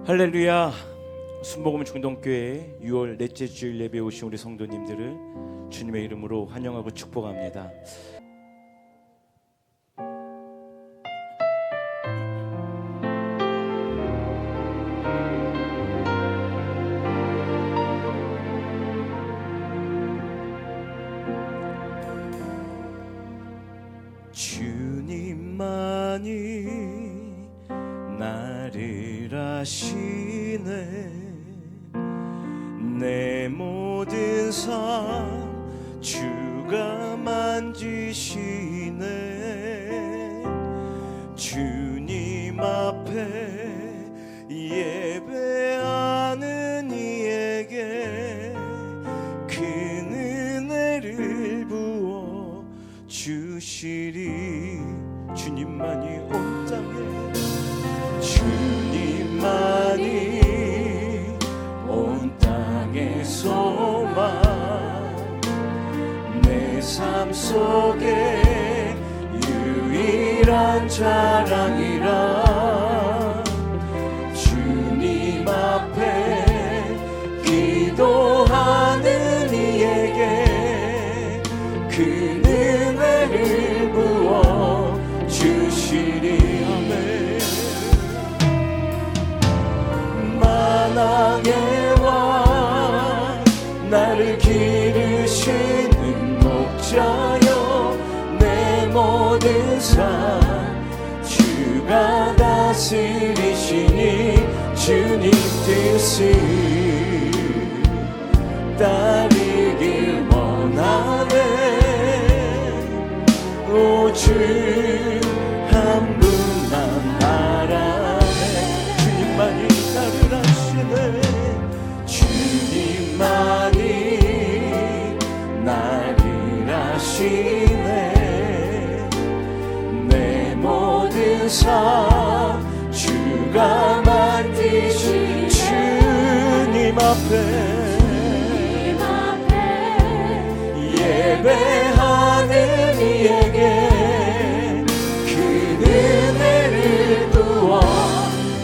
할렐루야. 순복음 중동교회 6월 넷째 주일 예배에 오신 우리 성도님들을 주님의 이름으로 환영하고 축복합니다. 주님만이 나를 아시네. 내 모든 삶 주가 만지시네. 주님 앞에 예배하는 이에게 큰 은혜를 부어 주시리. 주님만이 온 땅에, 주님만이 온 땅의 소망, 내 삶 속에 유일한 자랑이라. 주님 앞에 기도하는 이에게 큰 은혜를 부어 주시리. 아멘. 만왕의 왕 나를 기르시는 목자여, 내 모든 삶 주가 다스리시니. 주님 뜻을 따르길 원하네. 오 주 한 분만 바라네. 주님만이 나를 아시네. 주님만이 나를 아시네. 내 모든 삶 주가 만드신 주님 앞에 예배하는 이에게 큰 은혜를 부어.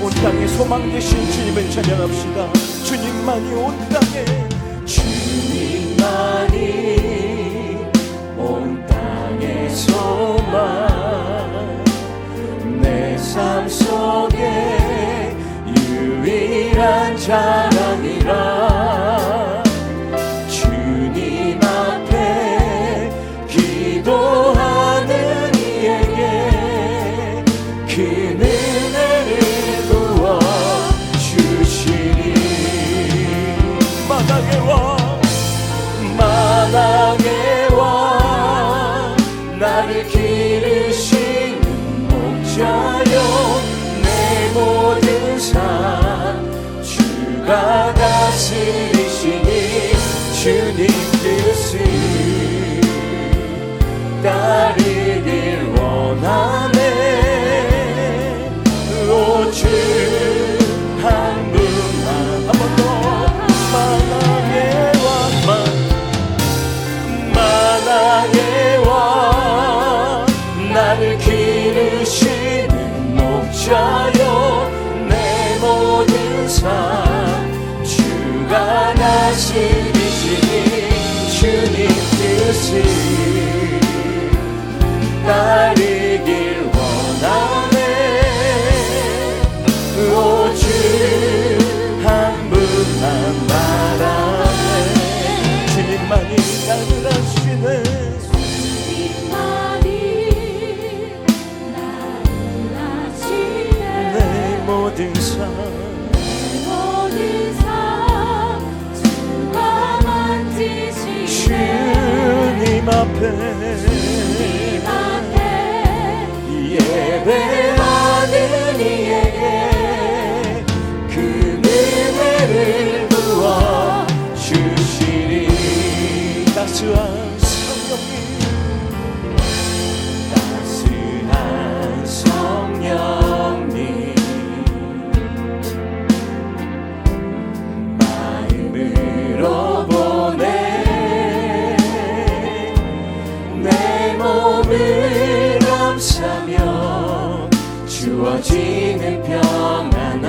온 땅에 소망 되신 주님을 찬양합시다. 주님만이 온 땅에, 주님만이 온 땅의 소망, 내 삶 속에 유일한 자랑이라. 주님 앞에 기도하는 이에게 큰 은혜를 부어 주시리. 만왕의 왕, 만왕의 왕 나를 기르시는 목자여, 내 모든 삶 주가 다스리시니. 주님 뜻을 따르길 원하네. 오 주 한 분만. 한 번 더. 만왕의 왕, 만왕의 왕 나를 기르시는 목자여, 내 모든 삶 주가 다스리시니. 주님 뜻을 따르길 원하네. 오 주 한 분만 바라네. 주님만이 나를 아시네. 주님만이 나를 아시네. 내 모든 삶 주가 만지시네. 주님 앞에 예배하는 이에게 큰 은혜를 부어 주시리. 따스한 성령님, 따스한 성령님 마음으로 보내. 내 몸을 감싸며 주어지는 평안함.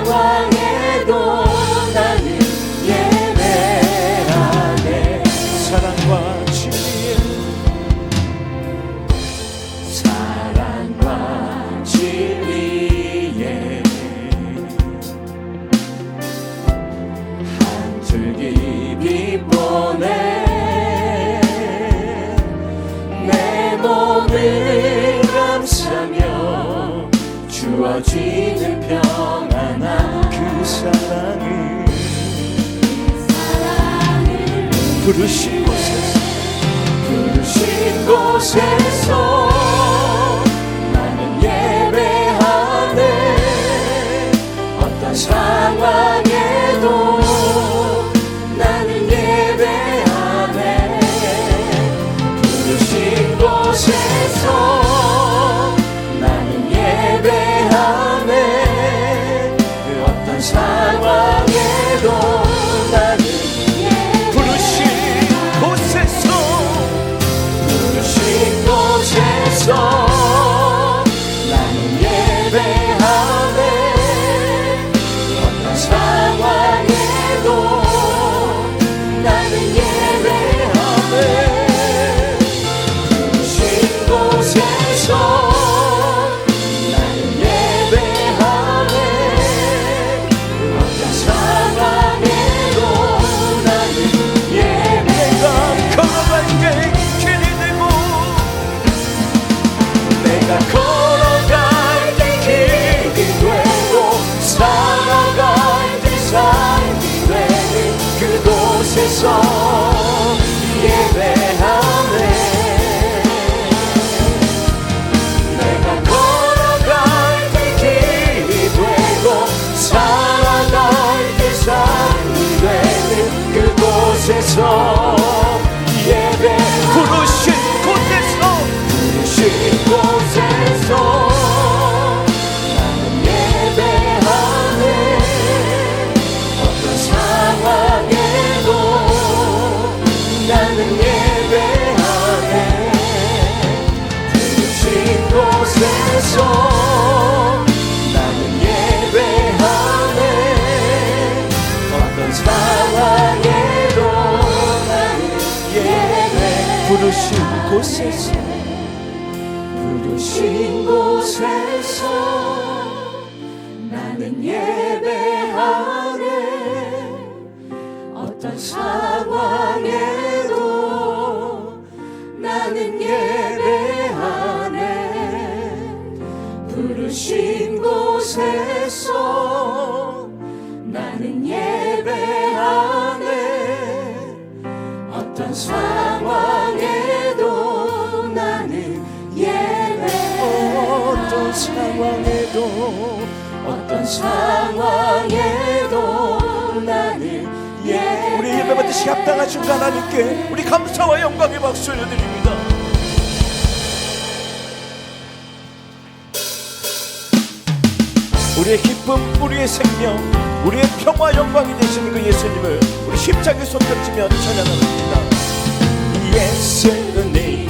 상황에도 나는 예배하네. 사랑과 진리에 사랑과 진리에 한 줄기 빛보내 내 몸을 감싸며 주어지는 평안한 그 사랑을 사랑을 부르신 곳에서 부르신 곳에서 나는 예배하네. 어떤 상황에도 나는 예배하네. 부르신 곳에서 나는 예배하네. 어떤 상황에도 나는 부르신 곳에서 부르신 곳에서 나는 예배하네. 어떤 상황에도 나는 예배하네. 부르신 곳에서 나는 예배하네. 어떤 상황에도 나는 예배하네. 걸어갈 게 길이 되고 내가 걸어갈 때 길이 되고 살아갈 때 삶이 되는 그곳에서 예배하네. 내가 걸어갈 때 길이 되고 살아갈 때 삶이 되는 그곳에서 예배 부르신 곳에서 부르신 곳에서 나는 예배하네. 어떤 상황에도 나는 예배하네. 부르신 곳에서 나는 예배하네. 어떤 상황에도 나는 예배 부르신 곳에서 부르신 곳에서 나는 예배하네. 어떤 상황에도 나는 예배하네. 부르신 곳에서 나는 예배하네. 어떤 상황에도 나는 어떤 상황에도 어떤 상황에도 나는 우리 예배 받으시 합당하신 하나님께 우리 감사와 영광의 박수 올려드립니다. 우리의 기쁨, 우리의 생명, 우리의 평화 영광이 되시는 그 예수님을 우리 십자가에 손뼉치며 찬양합니다. 예수님을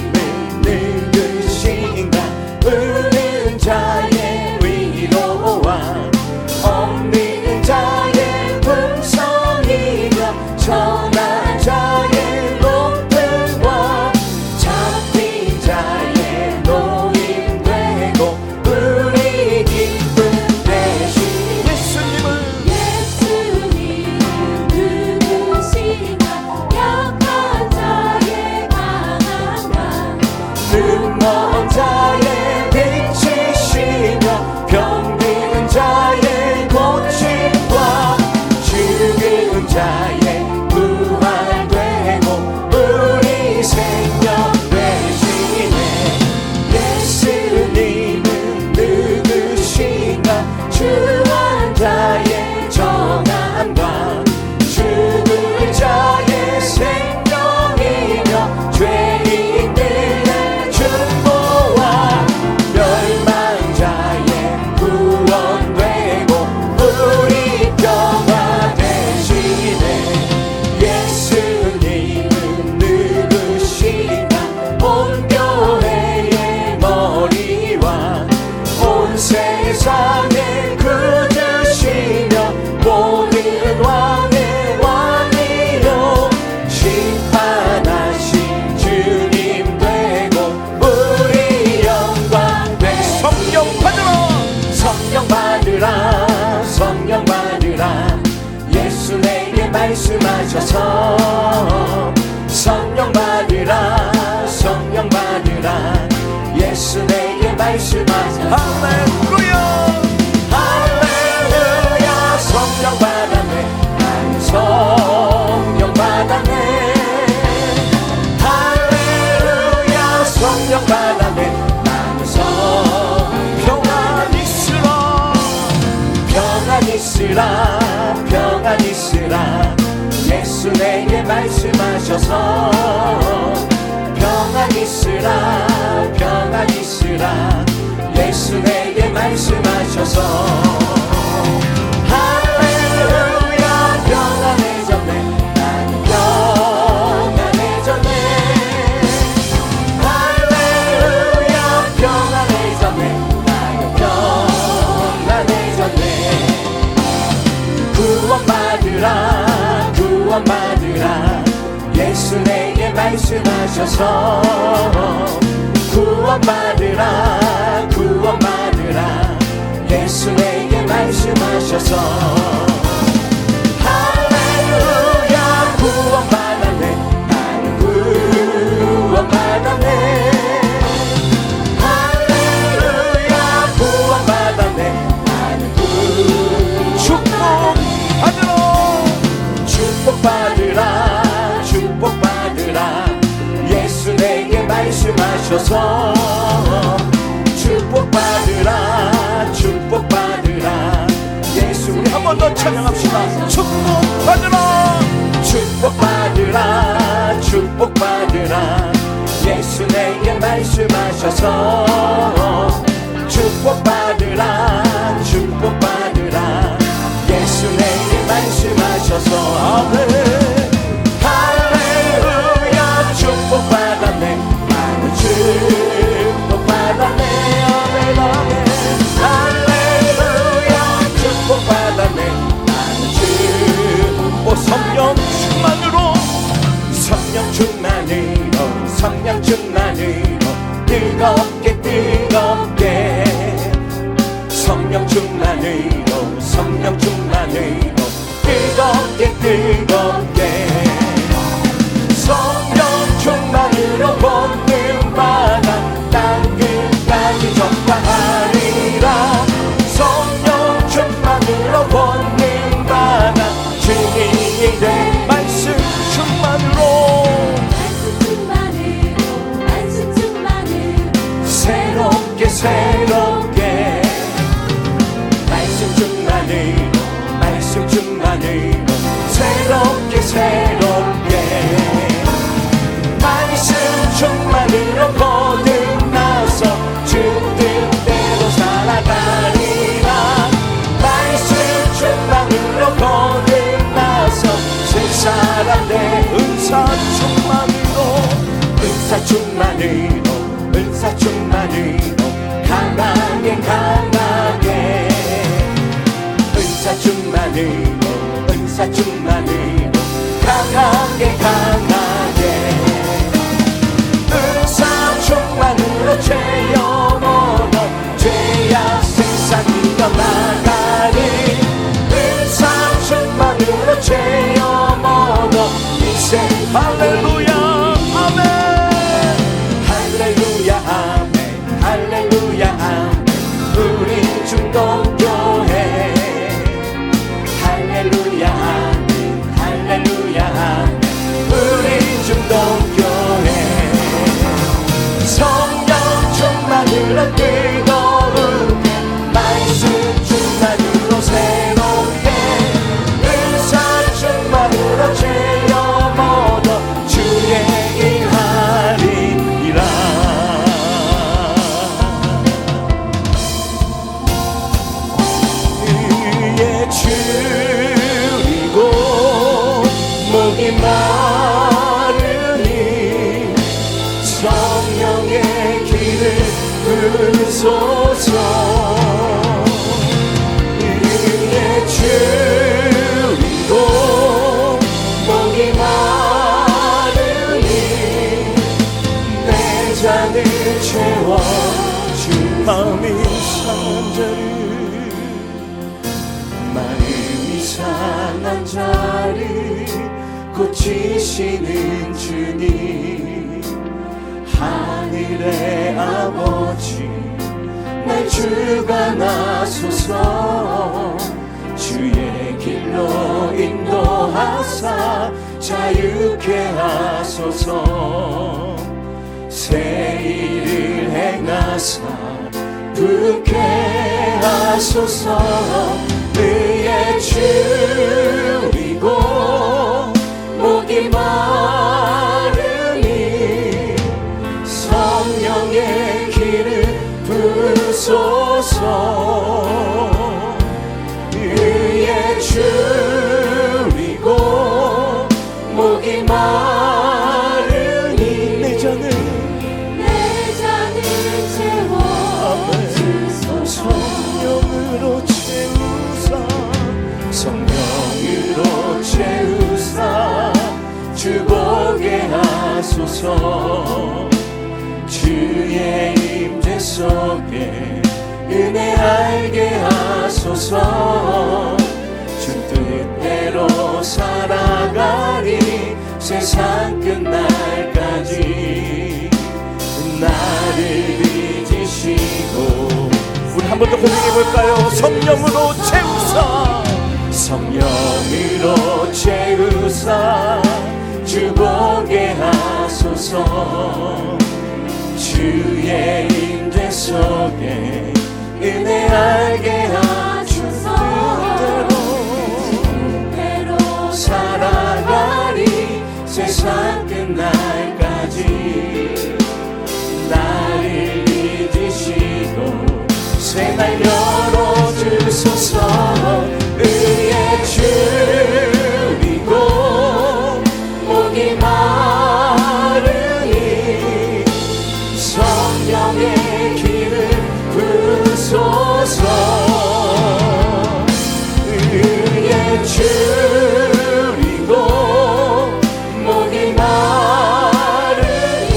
누구신가 부른 자의 위로와 없는 자의 풍성이며 전한 자의 높음과 잡힌 자의 노임되고 우리 기쁨 되신 예수님 누구신가 약한 자의 강한 날 말씀하셔서 성령 받으라 성령 받으라 예수 내게 말씀하셔서 할렐루야 할렐루야 성령 받았네 난 성령 받았네 할렐루야 성령 받았네 난 평안 있으라 평안 있으라 평안 있으라 예수 내게 말씀하셔서 평안 있으라 평안 있으라 예수 내게 말씀하셔서 할렐루야 평안해졌네 나는 평안해졌네 할렐루야 평안해졌네 나는 평안해졌네 구원받으라 구원받으라 예수 내게 말씀하셔서 구원받으라 구원받으라 예수 내게 말씀하셔서 할렐루야 구원받았네 나는 구원받았네 할렐루야 구원받았네 나는 축복받으라 축복받으라 예수 내게 말씀하셔서 축복받으라 축복받으라 예수 우리 한 번 더 찬양합시다 축복받으라 축복받으라 축복받으라 예수 내게 말씀하셔서 축복받으라 축복받으라 예수 내게 말씀하셔서 아멘 할렐루야 축복받았네 나는 축복받았네 아멘 아멘 할렐루야 축복받았네 나는 성령 충만으로 성령 충만으로 성령 충만으로 뜨겁게 뜨겁게 성령 충만으로 성령 충만으로 뜨겁게 뜨겁게 성령 충만으로 권능받아 땅 끝까지 전파하리라 성령 충만으로 권능받아 증인이 돼 말씀 충만으로 새롭게 새롭게 말씀 충만으로 말씀 충만으로 새롭게 새롭게 말씀 충만으로 거듭나서 주 뜻대로 살아가리라 말씀 충만으로 거듭나서 새사람 돼 은사 충만으로 은사 충만으로 은사 충만으로 강하게 강하게 은사 충만으로 은사 충만으로 강하게 강하게 은사 충만으로 죄 영원한 죄악 세상 이겨나가리 은사 충만으로 죄 영원한 인생 할렐루야 아멘 할렐루야 아멘 할렐루야 아멘 우리 중동교회 할렐루야 아멘 할렐루야 아멘 우리 중동교회 성령 충만으로 뜨거운게 말씀 충만으로 새롭게 은사 충만으로 죄 영원한 주의 일하리라 위에 줄이고 목이 마르니 성령의 길을 부소서 위에 줄이고 목이 마르니 내 잔을 채워 주 마음이 상한 자를 마음이 상한 자 나를 고치시는 주님, 하늘의 아버지 날 주관하소서. 주의 길로 인도하사 자유케 하소서. 새 일을 행하사 부게 하소서. 의의 줄이고 목이 마르니 성령의 길을 부소서. 의의 줄이고 목이 마르니 내 잔을 채워주소서. 성령으로 채우사 성령으로 채우사 주보게 하소서. 주의 임재 속에 은혜 알게 하소서. 주 뜻대로 살아가리 세상 끝날까지. 나를 빚으시고 우리 한 번 더 고백해 볼까요? 성령으로 채우사 성령으로 채우사 주보게 하소서. 주의 임재 속에 은혜 알게 하소서. 뜻대로 살아가리 세상 끝날까지. 나를 믿으시고 새날 열어주소서. 의의 줄이고 목이 마르니 성령의 길을 부소서. 의의 줄이고 목이 마르니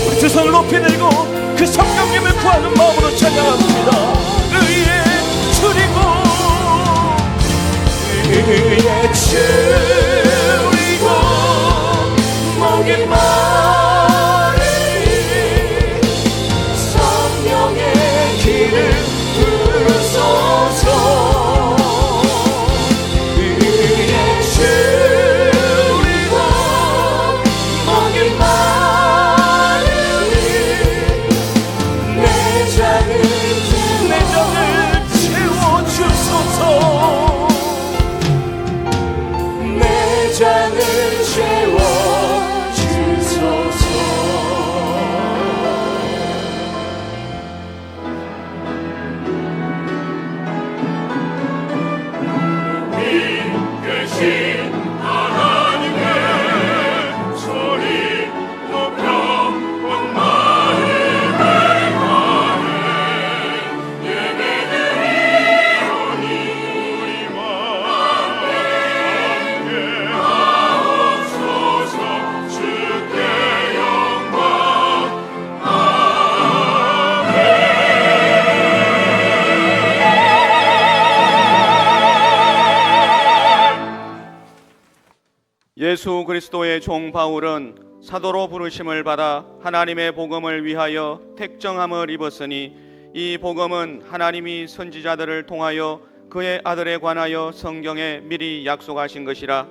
우리 두 손을 높이 들고 그 성령님을 구하는 마음으로 찬양합니다. 의의 줄이고 의의 줄이고 목이 마르니 성령의 길을 부소서. 의의 줄이고 목이 마르니 내 잔을 채워주소서. 내 잔을 채워주소서. 계신 하나님의 소리 높여 원만을 행하네. 예배드리오니 우리와 함께 하옵소서. 주께 영광. 예수 그리스도의 종 바울은 사도로 부르심을 받아 하나님의 복음을 위하여 택정함을 입었으니 이 복음은 하나님이 선지자들을 통하여 그의 아들에 관하여 성경에 미리 약속하신 것이라.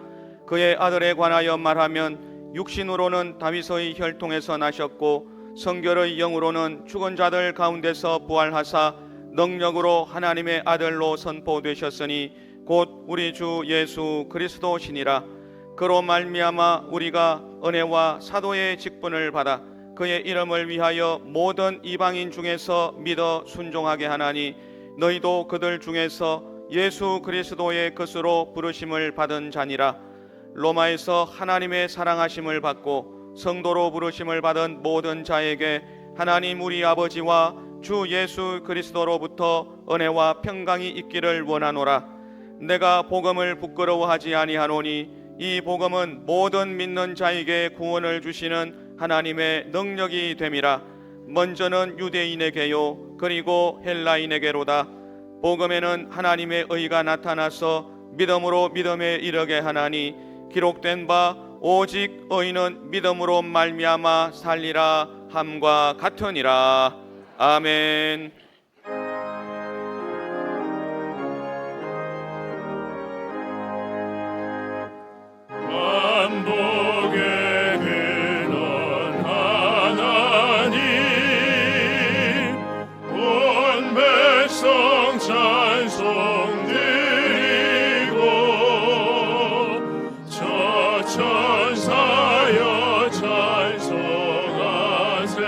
그의 아들에 관하여 말하면 육신으로는 다윗의 혈통에서 나셨고 성결의 영으로는 죽은 자들 가운데서 부활하사 능력으로 하나님의 아들로 선포되셨으니 곧 우리 주 예수 그리스도시니라. 그로 말미암아 우리가 은혜와 사도의 직분을 받아 그의 이름을 위하여 모든 이방인 중에서 믿어 순종하게 하나니 너희도 그들 중에서 예수 그리스도의 것으로 부르심을 받은 자니라. 로마에서 하나님의 사랑하심을 받고 성도로 부르심을 받은 모든 자에게 하나님 우리 아버지와 주 예수 그리스도로부터 은혜와 평강이 있기를 원하노라. 내가 복음을 부끄러워하지 아니하노니 이 복음은 모든 믿는 자에게 구원을 주시는 하나님의 능력이 됨이라. 먼저는 유대인에게요 그리고 헬라인에게로다. 복음에는 하나님의 의가 나타나서 믿음으로 믿음에 이르게 하나니 기록된 바 오직 의인은 믿음으로 말미암아 살리라 함과 같으니라. 아멘. 만복의 근원 하나님 온 백성 찬송 드리고 저 천사여 찬송하세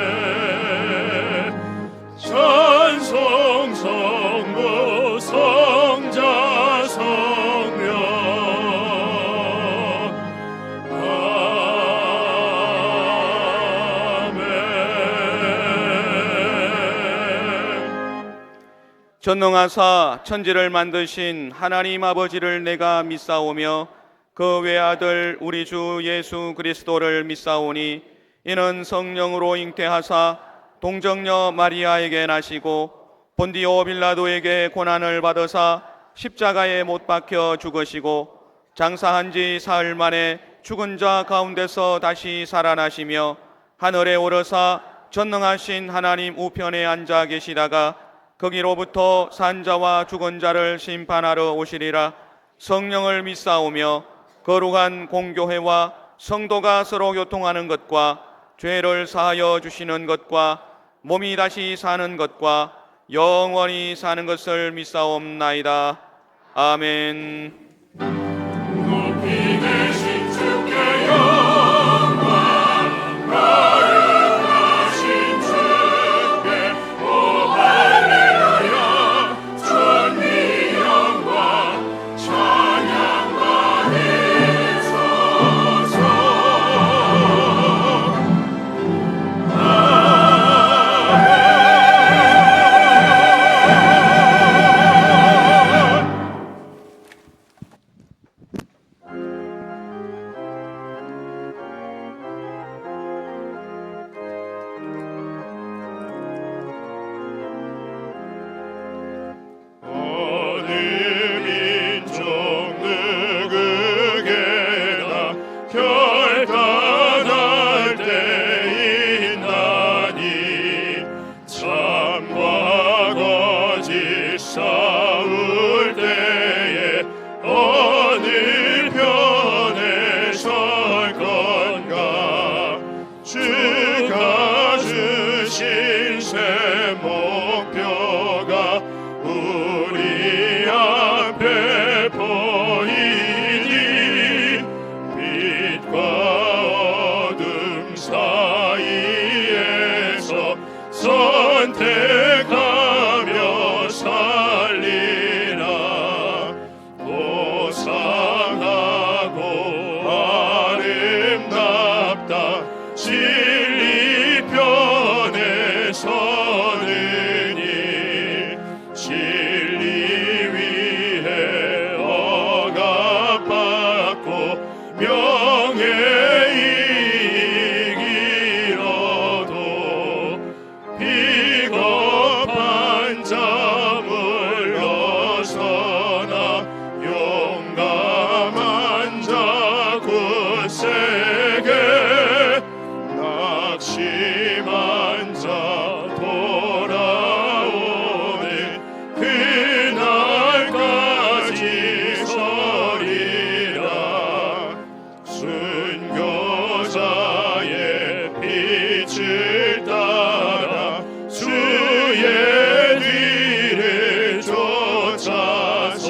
찬송 성부 성자 성령 전능하사 천지를 만드신 하나님 아버지를 내가 믿사오며 그 외아들 우리 주 예수 그리스도를 믿사오니 이는 성령으로 잉태하사 동정녀 마리아에게 나시고 본디오 빌라도에게 고난을 받으사 십자가에 못 박혀 죽으시고 장사한 지 사흘 만에 죽은 자 가운데서 다시 살아나시며 하늘에 오르사 전능하신 하나님 우편에 앉아 계시다가 거기로부터 산자와 죽은 자를 심판하러 오시리라. 성령을 믿사오며 거룩한 공교회와 성도가 서로 교통하는 것과 죄를 사하여 주시는 것과 몸이 다시 사는 것과 영원히 사는 것을 믿사옵나이다. 아멘. 높이 계신 주께 영광 거룩하신 주께 오 할렐루야 존귀 영광 찬양 받으소서. 어느 민족 누구에게나 결단할 때 있나니 참과 거짓 싸울 때에 어느 편에 설 건가 주가 주신 새 목표가 우리 앞에 보이니 빛과 어둠 사이에서 선택하며 살리라. 고상하고 아름답다 진리 편에 서느니 진리 위해 억압받고 명예이익 잃어도 비겁한 자 물러서나 용감한 자 굳세게 낙심한 자 돌아오는 그날까지 서리라. 순교자의 빛을 따라 주의 뒤를 쫓아서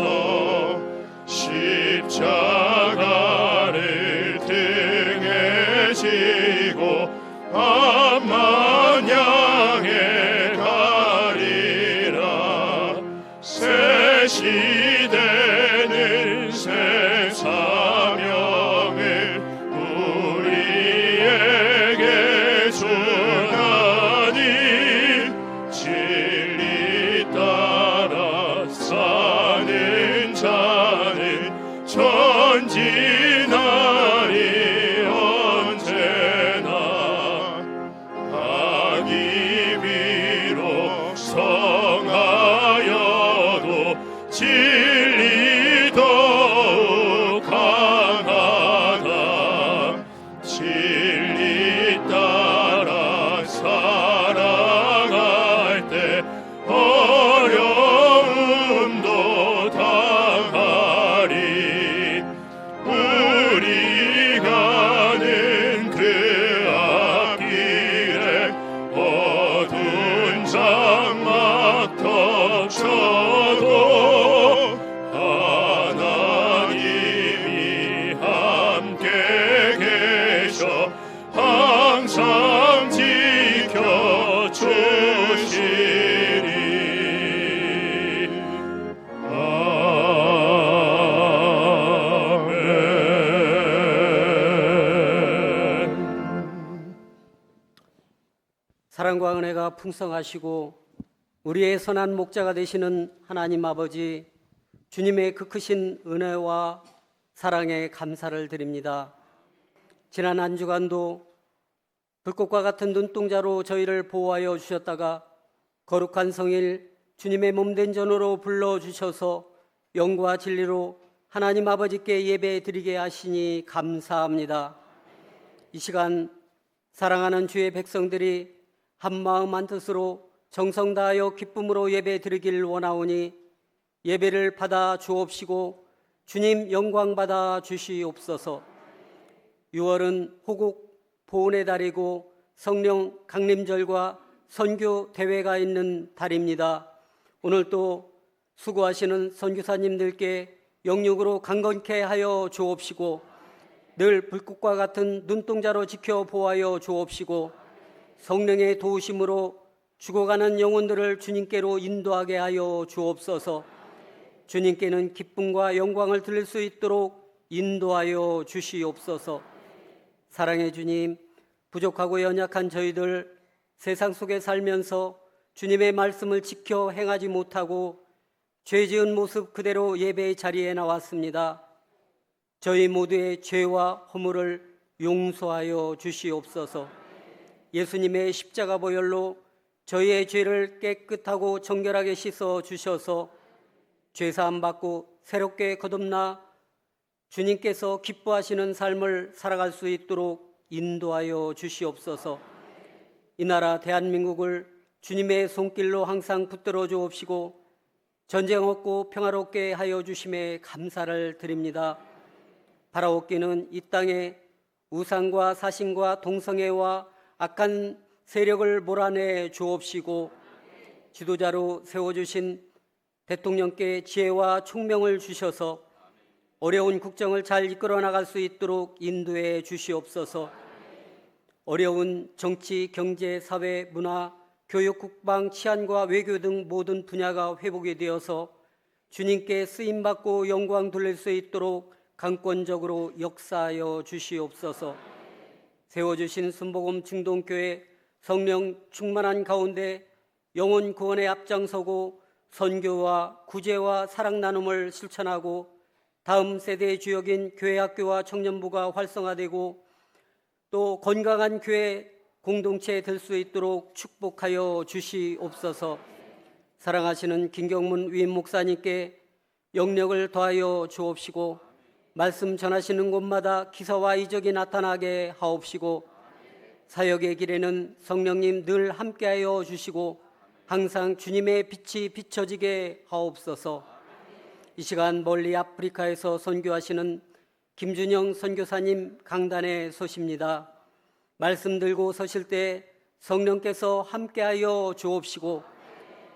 십자가를 등에 지고 암만 향해 가리라. 새 시대는 새 사명을 우리에게 주나니 진리 따라 사는 자는 전진하리 언제나. 악이 비록 성하여도 진리 더욱 강하니 사랑과 은혜가 풍성하시고 우리의 선한 목자가 되시는 하나님 아버지, 주님의 그 크신 은혜와 사랑에 감사를 드립니다. 지난 한 주간도 불꽃과 같은 눈동자로 저희를 보호하여 주셨다가 거룩한 성일 주님의 몸된 전으로 불러주셔서 영과 진리로 하나님 아버지께 예배 드리게 하시니 감사합니다. 이 시간 사랑하는 주의 백성들이 한마음 한뜻으로 정성 다하여 기쁨으로 예배 드리길 원하오니 예배를 받아 주옵시고 주님 영광 받아 주시옵소서. 6월은 호국 보훈의 달이고 성령 강림절과 선교 대회가 있는 달입니다. 오늘 또 수고하시는 선교사님들께 영육으로 강건케 하여 주옵시고 늘 불꽃과 같은 눈동자로 지켜 보호하여 주옵시고 성령의 도우심으로 죽어가는 영혼들을 주님께로 인도하게 하여 주옵소서. 주님께는 기쁨과 영광을 드릴 수 있도록 인도하여 주시옵소서. 사랑의 주님, 부족하고 연약한 저희들 세상 속에 살면서 주님의 말씀을 지켜 행하지 못하고 죄 지은 모습 그대로 예배의 자리에 나왔습니다. 저희 모두의 죄와 허물을 용서하여 주시옵소서. 예수님의 십자가 보혈로 저희의 죄를 깨끗하고 정결하게 씻어 주셔서 죄사함 받고 새롭게 거듭나 주님께서 기뻐하시는 삶을 살아갈 수 있도록 인도하여 주시옵소서. 이 나라 대한민국을 주님의 손길로 항상 붙들어 주옵시고 전쟁 없고 평화롭게 하여 주심에 감사를 드립니다. 바라옵기는 이 땅에 우상과 사신과 동성애와 악한 세력을 몰아내 주옵시고 지도자로 세워주신 대통령께 지혜와 총명을 주셔서 어려운 국정을 잘 이끌어 나갈 수 있도록 인도해 주시옵소서. 어려운 정치, 경제, 사회, 문화, 교육, 국방, 치안과 외교 등 모든 분야가 회복이 되어서 주님께 쓰임받고 영광 돌릴 수 있도록 강권적으로 역사하여 주시옵소서. 세워주신 순복음 중동교회 성령 충만한 가운데 영혼 구원에 앞장서고 선교와 구제와 사랑 나눔을 실천하고 다음 세대의 주역인 교회학교와 청년부가 활성화되고 또 건강한 교회 공동체 될 수 있도록 축복하여 주시옵소서. 사랑하시는 김경문 위임 목사님께 영력을 더하여 주옵시고 말씀 전하시는 곳마다 기사와 이적이 나타나게 하옵시고 사역의 길에는 성령님 늘 함께하여 주시고 항상 주님의 빛이 비춰지게 하옵소서. 이 시간 멀리 아프리카에서 선교하시는 김준영 선교사님 강단에 서십니다. 말씀 들고 서실 때 성령께서 함께하여 주옵시고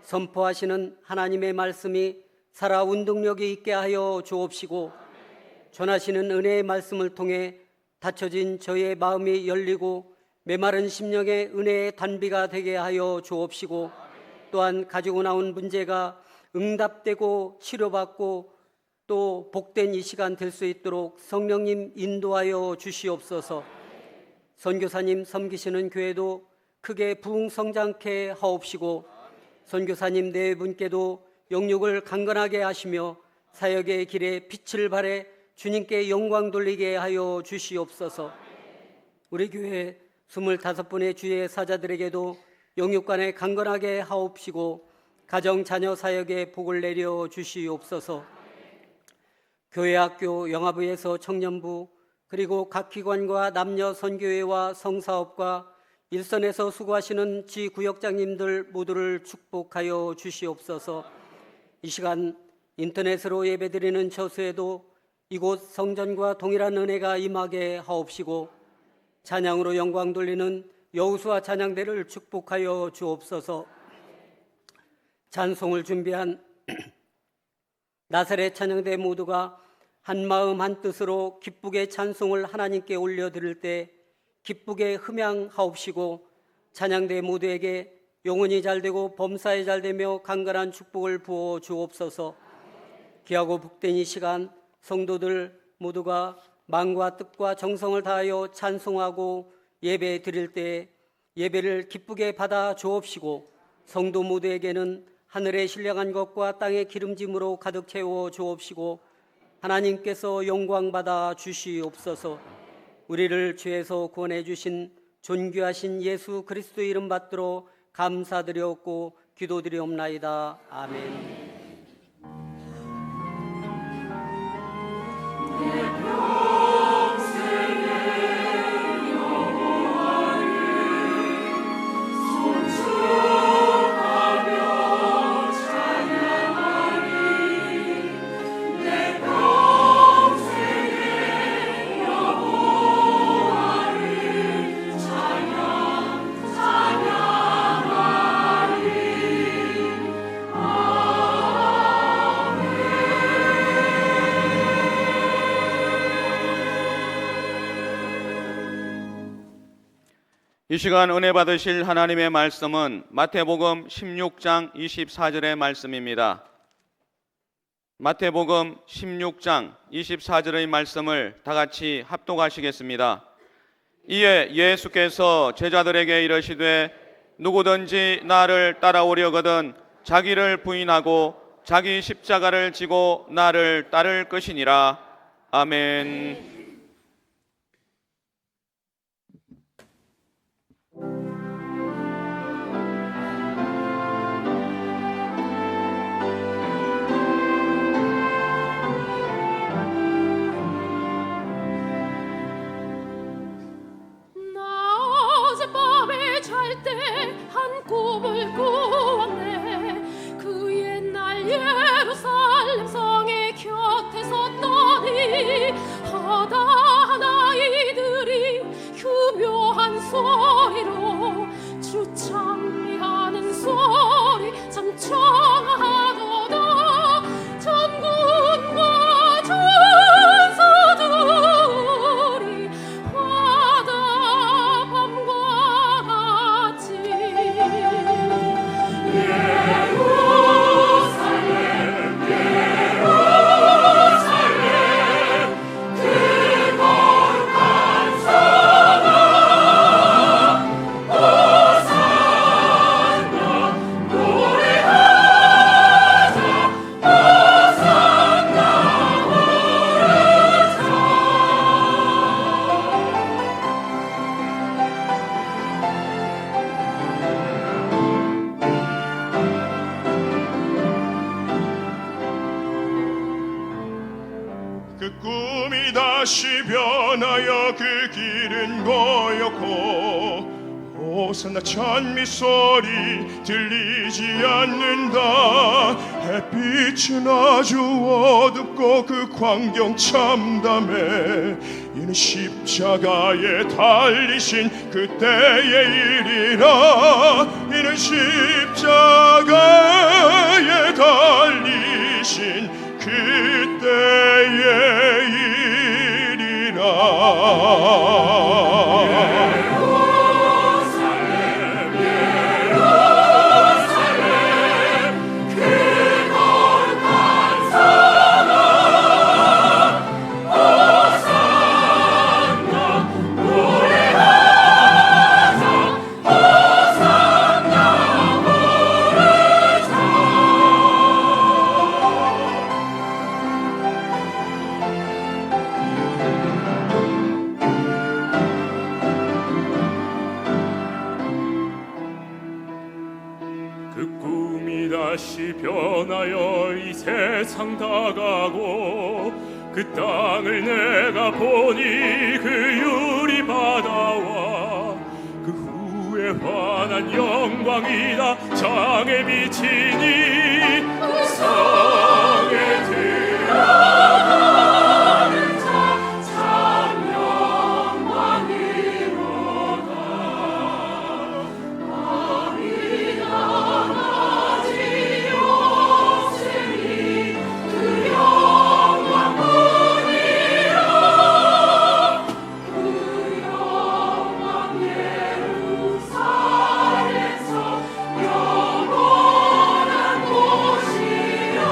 선포하시는 하나님의 말씀이 살아 운동력이 있게 하여 주옵시고 전하시는 은혜의 말씀을 통해 닫혀진 저희의 마음이 열리고 메마른 심령의 은혜의 단비가 되게 하여 주옵시고 또한 가지고 나온 문제가 응답되고 치료받고 또 복된 이 시간 될 수 있도록 성령님 인도하여 주시옵소서. 선교사님 섬기시는 교회도 크게 부흥성장케 하옵시고 선교사님 네 분께도 영육을 강건하게 하시며 사역의 길에 빛을 발해 주님께 영광 돌리게 하여 주시옵소서. 우리 교회 25분의 주의 사자들에게도 영육간에 강건하게 하옵시고 가정 자녀 사역에 복을 내려 주시옵소서. 교회 학교 영화부에서 청년부 그리고 각 기관과 남녀 선교회와 성사업과 일선에서 수고하시는 지구역장님들 모두를 축복하여 주시옵소서. 이 시간 인터넷으로 예배드리는 저수에도 이곳 성전과 동일한 은혜가 임하게 하옵시고 찬양으로 영광 돌리는 여호수아 찬양대를 축복하여 주옵소서. 찬송을 준비한 나사렛 찬양대 모두가 한마음 한뜻으로 기쁘게 찬송을 하나님께 올려드릴 때 기쁘게 흠양하옵시고 찬양대 모두에게 영혼이 잘되고 범사에 잘되며 강건한 축복을 부어 주옵소서. 귀하고 복된 이 시간 성도들 모두가 마음과 뜻과 정성을 다하여 찬송하고 예배 드릴 때 예배를 기쁘게 받아 주옵시고 성도 모두에게는 하늘의 신령한 것과 땅의 기름짐으로 가득 채워 주옵시고 하나님께서 영광 받아 주시옵소서. 우리를 죄에서 구원해 주신 존귀하신 예수 그리스도의 이름 받들어 감사드렸고 기도드리옵나이다. 아멘. 이 시간 은혜 받으실 하나님의 말씀은 마태복음 16장 24절의 말씀입니다. 마태복음 16장 24절의 말씀을 다 같이 합독하시겠습니다. 이에 예수께서 제자들에게 이르시되 누구든지 나를 따라오려거든 자기를 부인하고 자기 십자가를 지고 나를 따를 것이니라. 아멘. 한 꿈을 꾸었네. 그 옛날 예루살렘 성의 곁에 섰더니 허다한 아이들이 교묘한 소리로 주 찬미하는 소리 참 청하도다. 전군과 전사들이 화답함과 같이 그 꿈이 다시 변하여 그 길은 고였고 호산나 찬미 소리 들리지 않는다. 햇빛은 아주 어둡고 그 광경 참담해. 이는 십자가에 달리신 그때의 일이라. 이는 십자가에 달리신 그때의 일이라. 그 꿈이 다시 변하여 이 세상 다가고 그 땅을 내가 보니 그 유리 바다와 그 후에 환한 영광이다. 장에 비치니 성에 들어가는 자 참 영광이로다. 영원한 곳이라.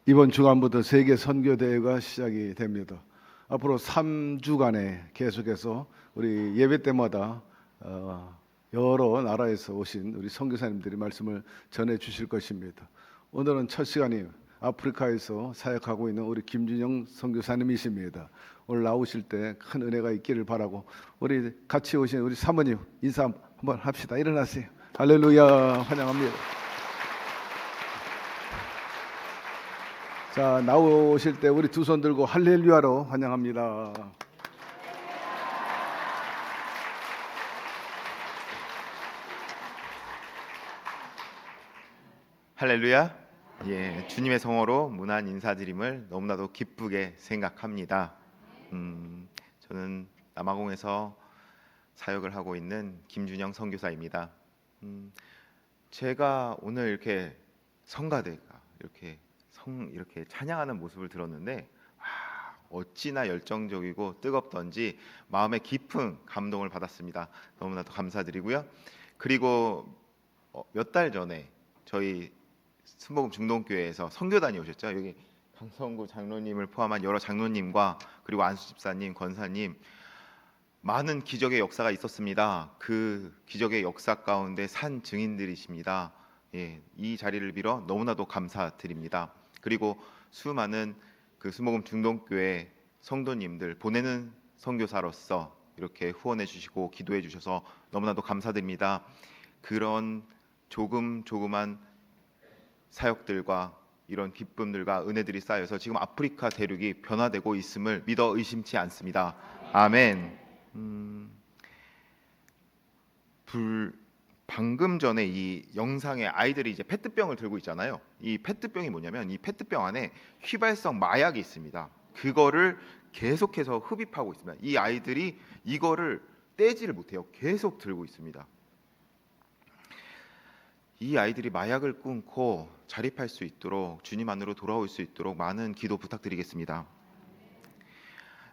이번 주간부터 세계 선교 대회가 시작이 됩니다. 앞으로 3주간에 계속해서 우리 예배 때마다 여러 나라에서 오신 우리 선교사님들이 말씀을 전해 주실 것입니다. 오늘은 첫 시간이 아프리카에서 사역하고 있는 우리 김준영 선교사님이십니다. 오늘 나오실 때 큰 은혜가 있기를 바라고, 우리 같이 오신 우리 사모님 인사 한번 합시다. 일어나세요. 할렐루야, 환영합니다. 자, 나오실 때 우리 두 손 들고 할렐루야로 환영합니다. 할렐루야. 예, 주님의 성호로 문안 인사드림을 너무나도 기쁘게 생각합니다. 저는 남아공에서 사역을 하고 있는 김준영 선교사입니다. 제가 오늘 이렇게 성가대가 이렇게 찬양하는 모습을 들었는데 어찌나 열정적이고 뜨겁던지 마음에 깊은 감동을 받았습니다. 너무나도 감사드리고요. 그리고 몇 달 전에 저희 순복음 중동교회에서 선교단이 오셨죠. 여기 강성구 장로님을 포함한 여러 장로님과 그리고 안수 집사님, 권사님, 많은 기적의 역사가 있었습니다. 그 기적의 역사 가운데 산 증인들이십니다. 예, 이 자리를 빌어 너무나도 감사드립니다. 그리고 수많은 그 순복음 중동교회 성도님들, 보내는 선교사로서 이렇게 후원해 주시고 기도해 주셔서 너무나도 감사드립니다. 그런 조그만 사역들과 이런 기쁨들과 은혜들이 쌓여서 지금 아프리카 대륙이 변화되고 있음을 믿어 의심치 않습니다. 아멘. 방금 전에 이 영상에 아이들이 이제 페트병을 들고 있잖아요. 이 페트병이 뭐냐면 이 페트병 안에 휘발성 마약이 있습니다. 그거를 계속해서 흡입하고 있습니다. 이 아이들이 이거를 떼지를 못해요. 계속 들고 있습니다. 이 아이들이 마약을 끊고 자립할 수 있도록, 주님 안으로 돌아올 수 있도록 많은 기도 부탁드리겠습니다.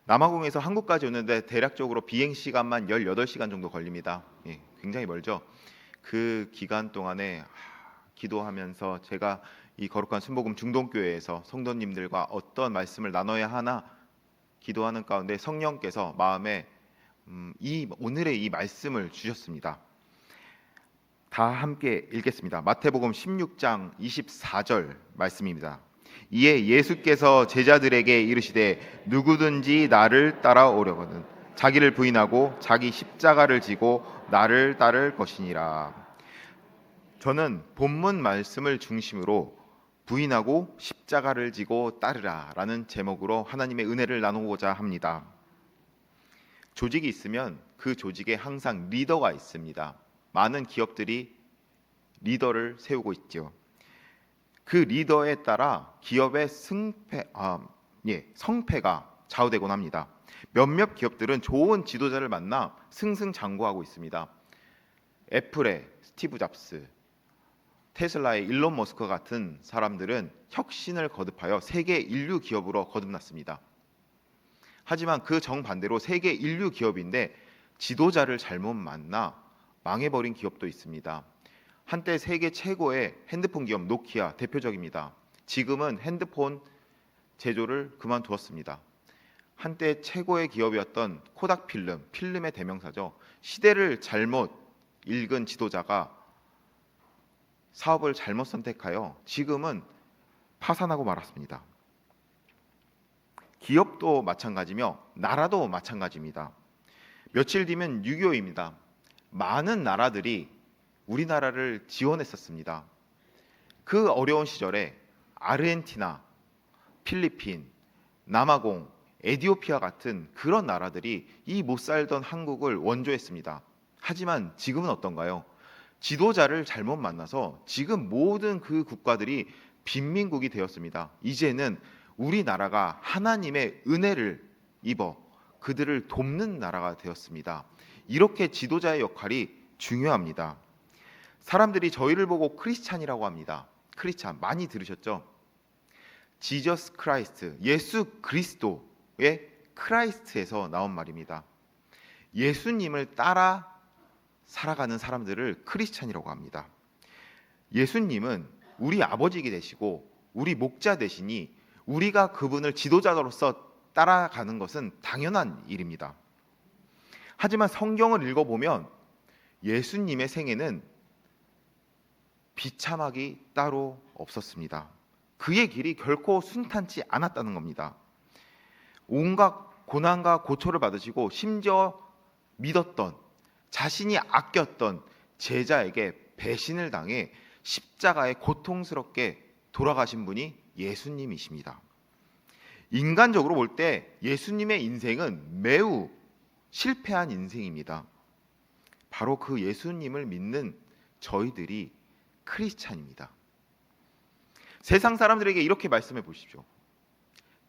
남아공에서 한국까지 오는데 대략적으로 비행 시간만 18시간 정도 걸립니다. 예, 굉장히 멀죠. 그 기간 동안에 기도하면서 제가 이 거룩한 순복음 중동교회에서 성도님들과 어떤 말씀을 나눠야 하나 기도하는 가운데 성령께서 마음에 오늘의 이 말씀을 주셨습니다. 다 함께 읽겠습니다. 마태복음 16장 24절 말씀입니다. 이에 예수께서 제자들에게 이르시되 누구든지 나를 따라오려거든 자기를 부인하고 자기 십자가를 지고 나를 따를 것이니라. 저는 본문 말씀을 중심으로 부인하고 십자가를 지고 따르라 라는 제목으로 하나님의 은혜를 나누고자 합니다. 조직이 있으면 그 조직에 항상 리더가 있습니다. 많은 기업들이 리더를 세우고 있죠. 그 리더에 따라 기업의 성패가 좌우되곤 합니다. 몇몇 기업들은 좋은 지도자를 만나 승승장구하고 있습니다. 애플의 스티브 잡스, 테슬라의 일론 머스크 같은 사람들은 혁신을 거듭하여 세계 인류 기업으로 거듭났습니다. 하지만 그 정반대로 세계 인류 기업인데 지도자를 잘못 만나 망해버린 기업도 있습니다. 한때 세계 최고의 핸드폰 기업 노키아 대표적입니다. 지금은 핸드폰 제조를 그만두었습니다. 한때 최고의 기업이었던 코닥 필름의 대명사죠. 시대를 잘못 읽은 지도자가 사업을 잘못 선택하여 지금은 파산하고 말았습니다. 기업도 마찬가지며 나라도 마찬가지입니다. 며칠 뒤면 6.25입니다. 많은 나라들이 우리나라를 지원했었습니다. 그 어려운 시절에 아르헨티나, 필리핀, 남아공, 에티오피아 같은 그런 나라들이 이 못 살던 한국을 원조했습니다. 하지만 지금은 어떤가요? 지도자를 잘못 만나서 지금 모든 그 국가들이 빈민국이 되었습니다. 이제는 우리나라가 하나님의 은혜를 입어 그들을 돕는 나라가 되었습니다. 이렇게 지도자의 역할이 중요합니다. 사람들이 저희를 보고 크리스찬이라고 합니다. 크리스찬 많이 들으셨죠? 지저스 크라이스트, 예수 그리스도의 크라이스트에서 나온 말입니다. 예수님을 따라 살아가는 사람들을 크리스찬이라고 합니다. 예수님은 우리 아버지가 되시고 우리 목자 되시니 우리가 그분을 지도자로서 따라가는 것은 당연한 일입니다. 하지만 성경을 읽어보면 예수님의 생애는 비참하기 따로 없었습니다. 그의 길이 결코 순탄치 않았다는 겁니다. 온갖 고난과 고초를 받으시고 심지어 믿었던, 자신이 아꼈던 제자에게 배신을 당해 십자가에 고통스럽게 돌아가신 분이 예수님이십니다. 인간적으로 볼 때 예수님의 인생은 매우 실패한 인생입니다. 바로 그 예수님을 믿는 저희들이 크리스찬입니다. 세상 사람들에게 이렇게 말씀해 보십시오.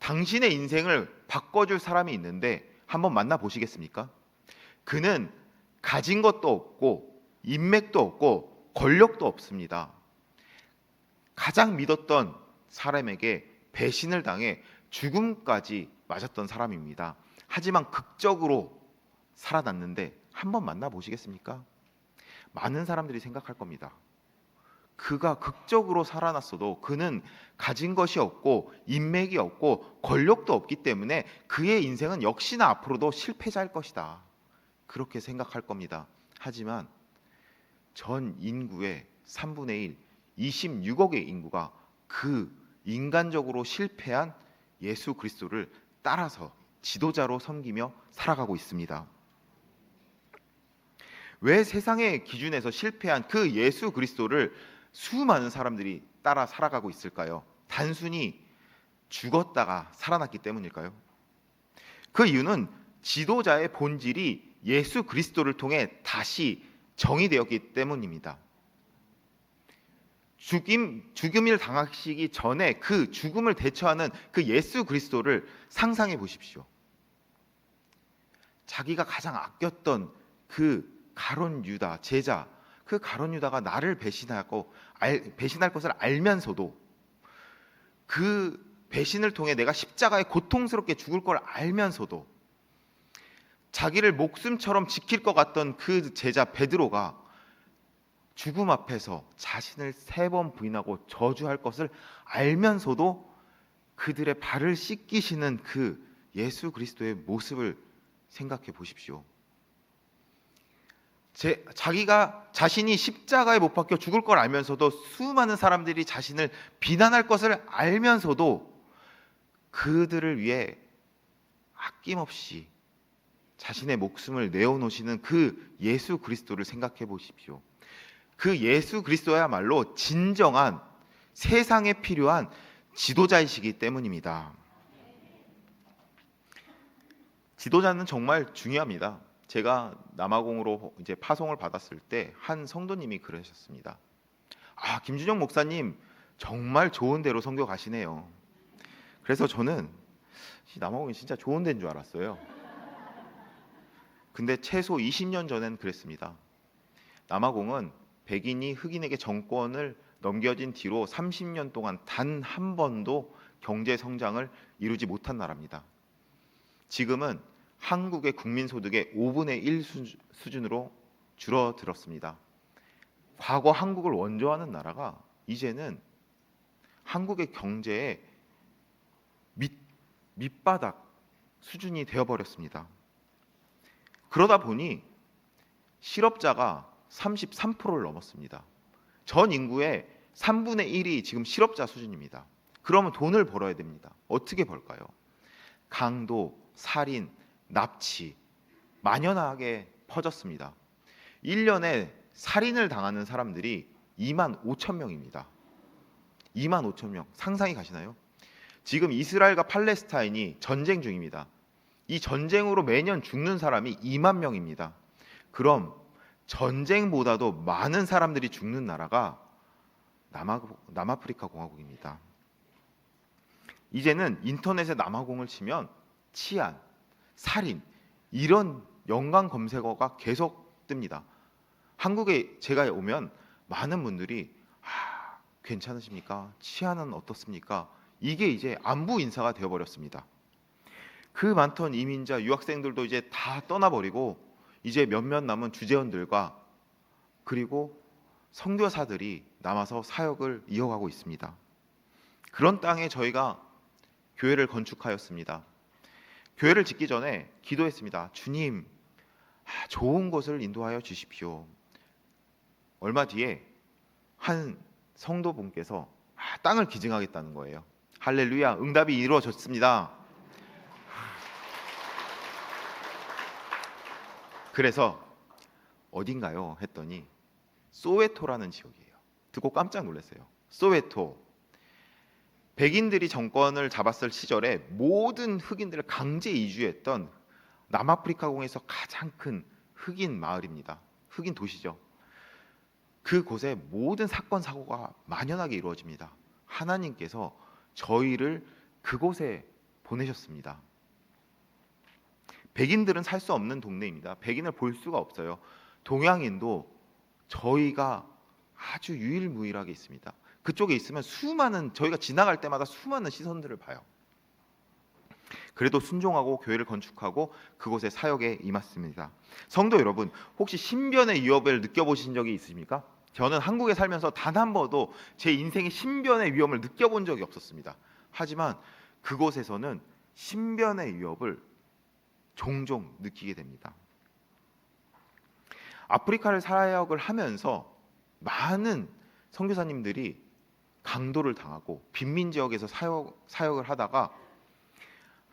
당신의 인생을 바꿔줄 사람이 있는데 한번 만나보시겠습니까? 그는 가진 것도 없고 인맥도 없고 권력도 없습니다. 가장 믿었던 사람에게 배신을 당해 죽음까지 맞았던 사람입니다. 하지만 극적으로 살아났는데 한번 만나보시겠습니까? 많은 사람들이 생각할 겁니다. 그가 극적으로 살아났어도 그는 가진 것이 없고 인맥이 없고 권력도 없기 때문에 그의 인생은 역시나 앞으로도 실패자일 것이다. 그렇게 생각할 겁니다. 하지만 전 인구의 3분의 1, 26억의 인구가 그 인간적으로 실패한 예수 그리스도를 따라서 지도자로 섬기며 살아가고 있습니다. 왜 세상의 기준에서 실패한 그 예수 그리스도를 수많은 사람들이 따라 살아가고 있을까요? 단순히 죽었다가 살아났기 때문일까요? 그 이유는 지도자의 본질이 예수 그리스도를 통해 다시 정의되었기 때문입니다. 죽음을 당하시기 전에 그 죽음을 대처하는 그 예수 그리스도를 상상해 보십시오. 자기가 가장 아꼈던 그 가룟 유다 제자, 그 가룟 유다가 나를 배신할 것을 알면서도 그 배신을 통해 내가 십자가에 고통스럽게 죽을 걸 알면서도 자기를 목숨처럼 지킬 것 같던 그 제자 베드로가 죽음 앞에서 자신을 3번 부인하고 저주할 것을 알면서도 그들의 발을 씻기시는 그 예수 그리스도의 모습을 생각해 보십시오. 자기가 자신이 십자가에 못 박혀 죽을 걸 알면서도 수많은 사람들이 자신을 비난할 것을 알면서도 그들을 위해 아낌없이 자신의 목숨을 내어놓으시는 그 예수 그리스도를 생각해 보십시오. 그 예수 그리스도야말로 진정한 세상에 필요한 지도자이시기 때문입니다. 지도자는 정말 중요합니다. 제가 남아공으로 이제 파송을 받았을 때 한 성도님이 그러셨습니다. 아, 김준영 목사님 정말 좋은 데로 선교 가시네요. 그래서 저는 남아공이 진짜 좋은 데인 줄 알았어요. 근데 최소 20년 전엔 그랬습니다. 남아공은 백인이 흑인에게 정권을 넘겨진 뒤로 30년 동안 단 한 번도 경제 성장을 이루지 못한 나라입니다. 지금은 한국의 국민 소득의 5분의 1 수준으로 줄어들었습니다. 과거 한국을 원조하는 나라가 이제는 한국의 경제의 밑바닥 수준이 되어버렸습니다. 그러다 보니 실업자가 33%를 넘었습니다. 전 인구의 3분의 1이 지금 실업자 수준입니다. 그러면 돈을 벌어야 됩니다. 어떻게 벌까요? 강도, 살인, 납치 만연하게 퍼졌습니다. 1년에 살인을 당하는 사람들이 2만 5천 명입니다. 2만 5천 명. 상상이 가시나요? 지금 이스라엘과 팔레스타인이 전쟁 중입니다. 이 전쟁으로 매년 죽는 사람이 2만 명입니다. 그럼 전쟁보다도 많은 사람들이 죽는 나라가 남아프리카 공화국입니다. 이제는 인터넷에 남아공을 치면 치안, 살인 이런 연관 검색어가 계속 뜹니다. 한국에 제가 오면 많은 분들이 괜찮으십니까? 치안은 어떻습니까? 이게 이제 안부 인사가 되어버렸습니다. 그 많던 이민자 유학생들도 이제 다 떠나버리고 이제 몇몇 남은 주재원들과 그리고 선교사들이 남아서 사역을 이어가고 있습니다. 그런 땅에 저희가 교회를 건축하였습니다. 교회를 짓기 전에 기도했습니다. 주님, 좋은 곳을 인도하여 주십시오. 얼마 뒤에 한 성도분께서 땅을 기증하겠다는 거예요. 할렐루야, 응답이 이루어졌습니다. 그래서 어딘가요? 했더니 소웨토라는 지역이에요. 듣고 깜짝 놀랐어요. 소웨토. 백인들이 정권을 잡았을 시절에 모든 흑인들을 강제 이주했던 남아프리카공에서 가장 큰 흑인 마을입니다. 흑인 도시죠. 그곳에 모든 사건 사고가 만연하게 이루어집니다. 하나님께서 저희를 그곳에 보내셨습니다. 백인들은 살 수 없는 동네입니다. 백인을 볼 수가 없어요. 동양인도 저희가 아주 유일무이하게 있습니다. 그쪽에 있으면 저희가 지나갈 때마다 수많은 시선들을 봐요. 그래도 순종하고 교회를 건축하고 그곳에 사역에 임했습니다. 성도 여러분, 혹시 신변의 위협을 느껴보신 적이 있으십니까? 저는 한국에 살면서 단 한 번도 제 인생의 신변의 위험을 느껴본 적이 없었습니다. 하지만 그곳에서는 신변의 위협을 종종 느끼게 됩니다. 아프리카를 사역을 하면서 많은 선교사님들이 강도를 당하고 빈민 지역에서 사역을 하다가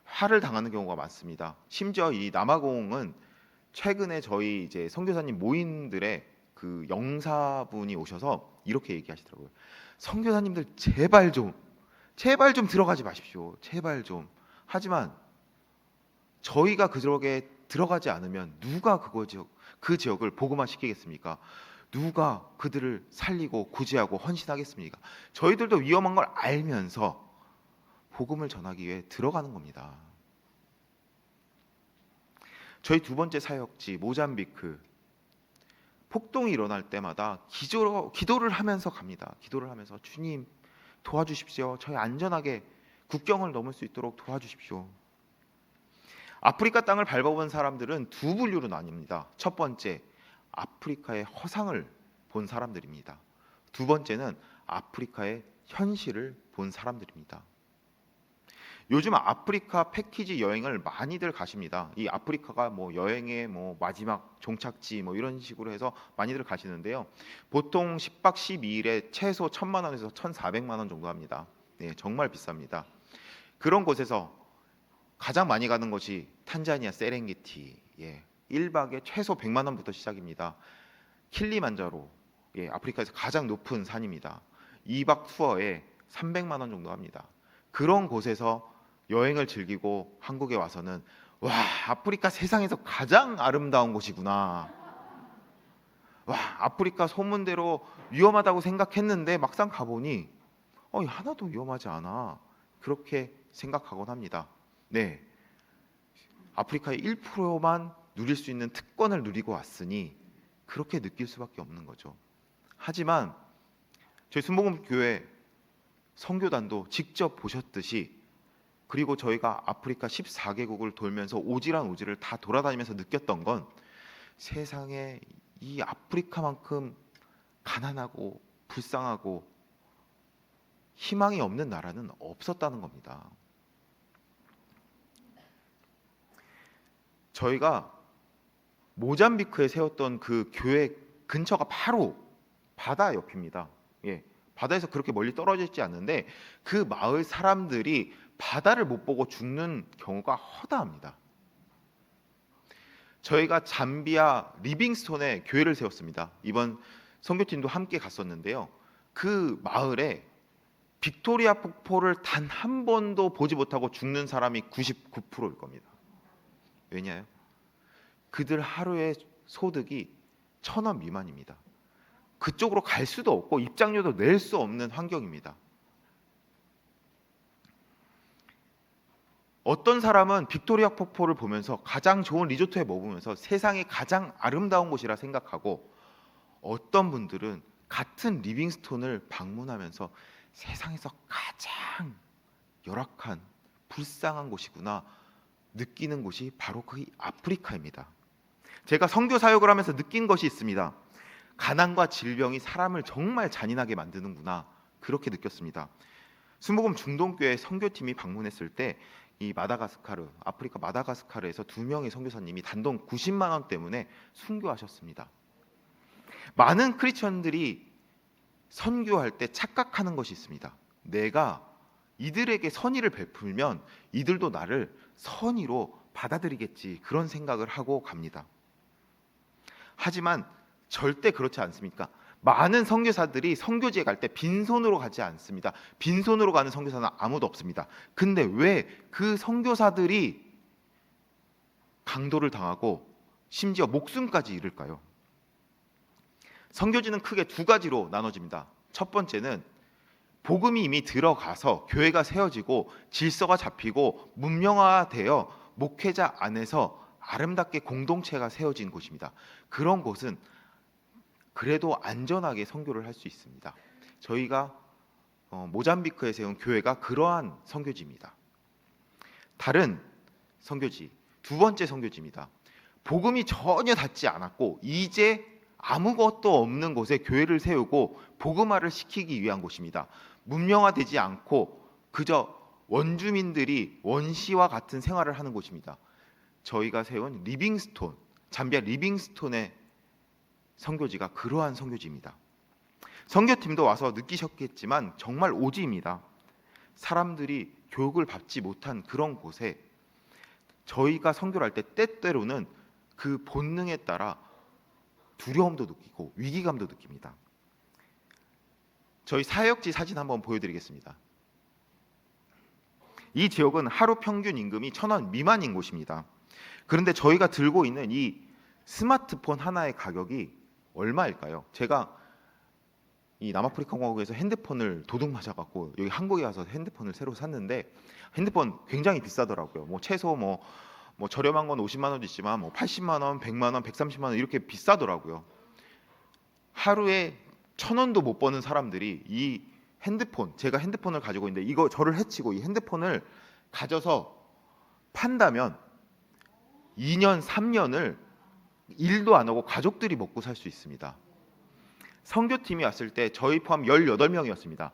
화를 당하는 경우가 많습니다. 심지어 이 남아공은 최근에 저희 이제 선교사님 모임들의 그 영사분이 오셔서 이렇게 얘기하시더라고요. 선교사님들 제발 좀 들어가지 마십시오. 제발 좀. 하지만 저희가 그쪽에 들어가지 않으면 누가 그 지역을 복음화 시키겠습니까? 누가 그들을 살리고 구제하고 헌신하겠습니까? 저희들도 위험한 걸 알면서 복음을 전하기 위해 들어가는 겁니다. 저희 두 번째 사역지 모잠비크, 폭동이 일어날 때마다 기도를 하면서 갑니다. 기도를 하면서 주님 도와주십시오. 저희 안전하게 국경을 넘을 수 있도록 도와주십시오. 아프리카 땅을 밟아본 사람들은 두 분류로 나뉩니다. 첫 번째, 아프리카의 허상을 본 사람들입니다. 두 번째는 아프리카의 현실을 본 사람들입니다. 요즘 아프리카 패키지 여행을 많이들 가십니다. 이 아프리카가 뭐 여행의 뭐 마지막 종착지 뭐 이런 식으로 해서 많이들 가시는데요. 보통 10박 12일에 최소 1,000만 원에서 1,400만 원 정도 합니다. 네, 정말 비쌉니다. 그런 곳에서 가장 많이 가는 곳이 탄자니아 세렝게티. 1박에 최소 100만 원부터 시작입니다. 킬리만자로, 아프리카에서 가장 높은 산입니다. 2박 투어에 300만 원 정도 합니다. 그런 곳에서 여행을 즐기고 한국에 와서는 와, 아프리카 세상에서 가장 아름다운 곳이구나. 와, 아프리카 소문대로 위험하다고 생각했는데 막상 가보니 하나도 위험하지 않아. 그렇게 생각하곤 합니다. 네, 아프리카의 1%만 누릴 수 있는 특권을 누리고 왔으니 그렇게 느낄 수밖에 없는 거죠. 하지만 저희 순복음교회 선교단도 직접 보셨듯이, 그리고 저희가 아프리카 14개국을 돌면서 오지를 다 돌아다니면서 느꼈던 건 세상에 이 아프리카만큼 가난하고 불쌍하고 희망이 없는 나라는 없었다는 겁니다. 저희가 모잠비크에 세웠던 그 교회 근처가 바로 바다 옆입니다. 바다에서 그렇게 멀리 떨어져 있지 않는데 그 마을 사람들이 바다를 못 보고 죽는 경우가 허다합니다. 저희가 잠비아 리빙스톤에 교회를 세웠습니다. 이번 선교팀도 함께 갔었는데요. 그 마을에 빅토리아 폭포를 단 한 번도 보지 못하고 죽는 사람이 99%일 겁니다. 왜냐요? 그들 하루의 소득이 1,000원 미만입니다. 그쪽으로 갈 수도 없고 입장료도 낼 수 없는 환경입니다. 어떤 사람은 빅토리아 폭포를 보면서 가장 좋은 리조트에 머무면서 세상에 가장 아름다운 곳이라 생각하고, 어떤 분들은 같은 리빙스톤을 방문하면서 세상에서 가장 열악한 불쌍한 곳이구나 느끼는 곳이 바로 그 아프리카입니다. 제가 선교 사역을 하면서 느낀 것이 있습니다. 가난과 질병이 사람을 정말 잔인하게 만드는구나 그렇게 느꼈습니다. 순복음 중동교회 선교팀이 방문했을 때 이 마다가스카르, 아프리카 마다가스카르에서 2명의 선교사님이 단돈 90만 원 때문에 순교하셨습니다. 많은 크리스천들이 선교할 때 착각하는 것이 있습니다. 내가 이들에게 선의를 베풀면 이들도 나를 선의로 받아들이겠지 그런 생각을 하고 갑니다. 하지만 절대 그렇지 않습니까? 많은 선교사들이 선교지에 갈 때 빈손으로 가지 않습니다. 빈손으로 가는 선교사는 아무도 없습니다. 근데 왜 그 선교사들이 강도를 당하고 심지어 목숨까지 잃을까요? 선교지는 크게 2가지로 나눠집니다. 첫 번째는 복음이 이미 들어가서 교회가 세워지고 질서가 잡히고 문명화되어 목회자 안에서 아름답게 공동체가 세워진 곳입니다. 그런 곳은 그래도 안전하게 선교를 할 수 있습니다. 저희가 모잠비크에 세운 교회가 그러한 선교지입니다. 다른 선교지, 2번째 선교지입니다. 복음이 전혀 닿지 않았고 이제 아무것도 없는 곳에 교회를 세우고 복음화를 시키기 위한 곳입니다. 문명화되지 않고 그저 원주민들이 원시와 같은 생활을 하는 곳입니다. 저희가 세운 리빙스톤, 잠비아 리빙스톤의 선교지가 그러한 선교지입니다. 선교팀도 와서 느끼셨겠지만 정말 오지입니다. 사람들이 교육을 받지 못한 그런 곳에 저희가 선교를 할 때 때때로는 그 본능에 따라 두려움도 느끼고 위기감도 느낍니다. 저희 사역지 사진 한번 보여드리겠습니다. 이 지역은 하루 평균 임금이 1,000원 미만인 곳입니다. 그런데 저희가 들고 있는 이 스마트폰 하나의 가격이 얼마일까요? 제가 이 남아프리카 공화국에서 핸드폰을 도둑 맞아갖고 여기 한국에 와서 핸드폰을 새로 샀는데 핸드폰 굉장히 비싸더라고요. 뭐 최소 뭐 저렴한 건 50만 원도 있지만 뭐 80만 원, 100만 원, 130만 원 이렇게 비싸더라고요. 하루에 1,000원도 못 버는 사람들이 이 핸드폰, 제가 핸드폰을 가지고 있는데 이거 저를 해치고 이 핸드폰을 가져서 판다면 2년, 3년을 일도 안 하고 가족들이 먹고 살 수 있습니다. 선교팀이 왔을 때 저희 포함 18명이었습니다.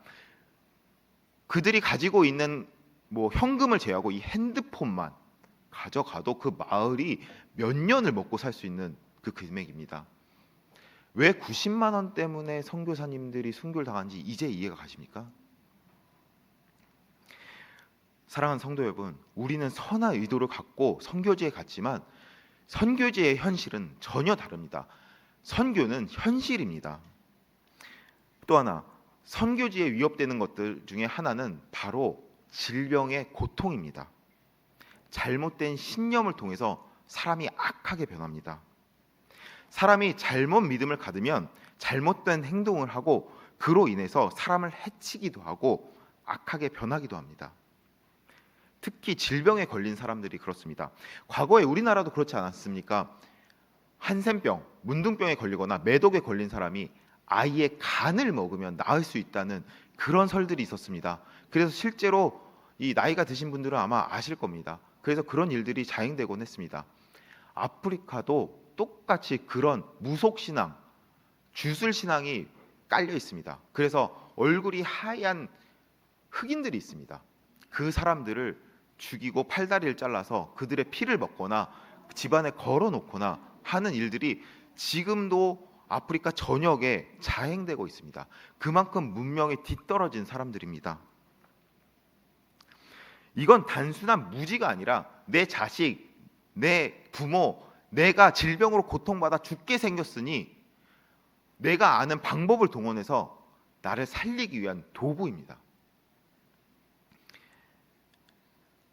그들이 가지고 있는 뭐 현금을 제외하고 이 핸드폰만 가져가도 그 마을이 몇 년을 먹고 살 수 있는 그 금액입니다. 왜 90만 원 때문에 선교사님들이 순교를 당한지 이제 이해가 가십니까? 사랑하는 성도 여러분, 우리는 선한 의도를 갖고 선교지에 갔지만 선교지의 현실은 전혀 다릅니다. 선교는 현실입니다. 또 하나, 선교지에 위협되는 것들 중에 하나는 바로 질병의 고통입니다. 잘못된 신념을 통해서 사람이 악하게 변합니다. 사람이 잘못 믿음을 가두면 잘못된 행동을 하고 그로 인해서 사람을 해치기도 하고 악하게 변하기도 합니다. 특히 질병에 걸린 사람들이 그렇습니다. 과거에 우리나라도 그렇지 않았습니까? 한센병, 문둥병에 걸리거나 매독에 걸린 사람이 아이의 간을 먹으면 나을 수 있다는 그런 설들이 있었습니다. 그래서 실제로 이 나이가 드신 분들은 아마 아실 겁니다. 그래서 그런 일들이 자행되곤 했습니다. 아프리카도 똑같이 그런 무속신앙, 주술신앙이 깔려 있습니다. 그래서 얼굴이 하얀 흑인들이 있습니다. 그 사람들을 죽이고 팔다리를 잘라서 그들의 피를 먹거나 집안에 걸어놓거나 하는 일들이 지금도 아프리카 전역에 자행되고 있습니다. 그만큼 문명에 뒤떨어진 사람들입니다. 이건 단순한 무지가 아니라 내 자식, 내 부모, 내가 질병으로 고통받아 죽게 생겼으니 내가 아는 방법을 동원해서 나를 살리기 위한 도구입니다.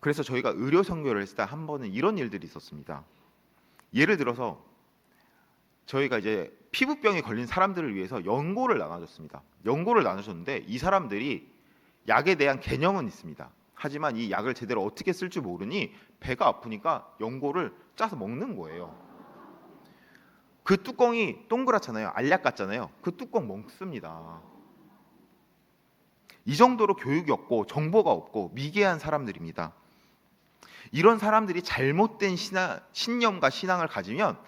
그래서 저희가 의료 선교를 했을 때 한 번은 이런 일들이 있었습니다. 예를 들어서 저희가 이제 피부병에 걸린 사람들을 위해서 연고를 나눠줬습니다. 연고를 나눠줬는데 이 사람들이 약에 대한 개념은 있습니다. 하지만 이 약을 제대로 어떻게 쓸 줄 모르니 배가 아프니까 연고를 짜서 먹는 거예요. 그 뚜껑이 동그랗잖아요. 알약 같잖아요. 그 뚜껑 먹습니다. 이 정도로 교육이 없고 정보가 없고 미개한 사람들입니다. 이런 사람들이 잘못된 신념과 신앙을 가지면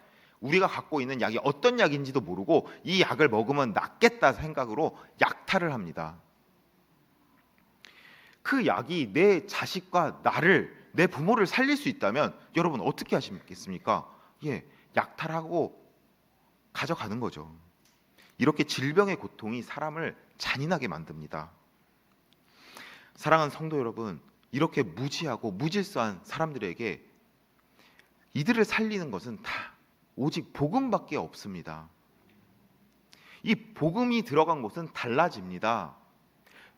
우리가 갖고 있는 약이 어떤 약인지도 모르고 이 약을 먹으면 낫겠다 생각으로 약탈을 합니다. 그 약이 내 자식과 나를, 내 부모를 살릴 수 있다면 여러분 어떻게 하시겠습니까? 약탈하고 가져가는 거죠. 이렇게 질병의 고통이 사람을 잔인하게 만듭니다. 사랑하는 성도 여러분, 이렇게 무지하고 무질서한 사람들에게 이들을 살리는 것은 다 오직 복음밖에 없습니다. 이 복음이 들어간 곳은 달라집니다.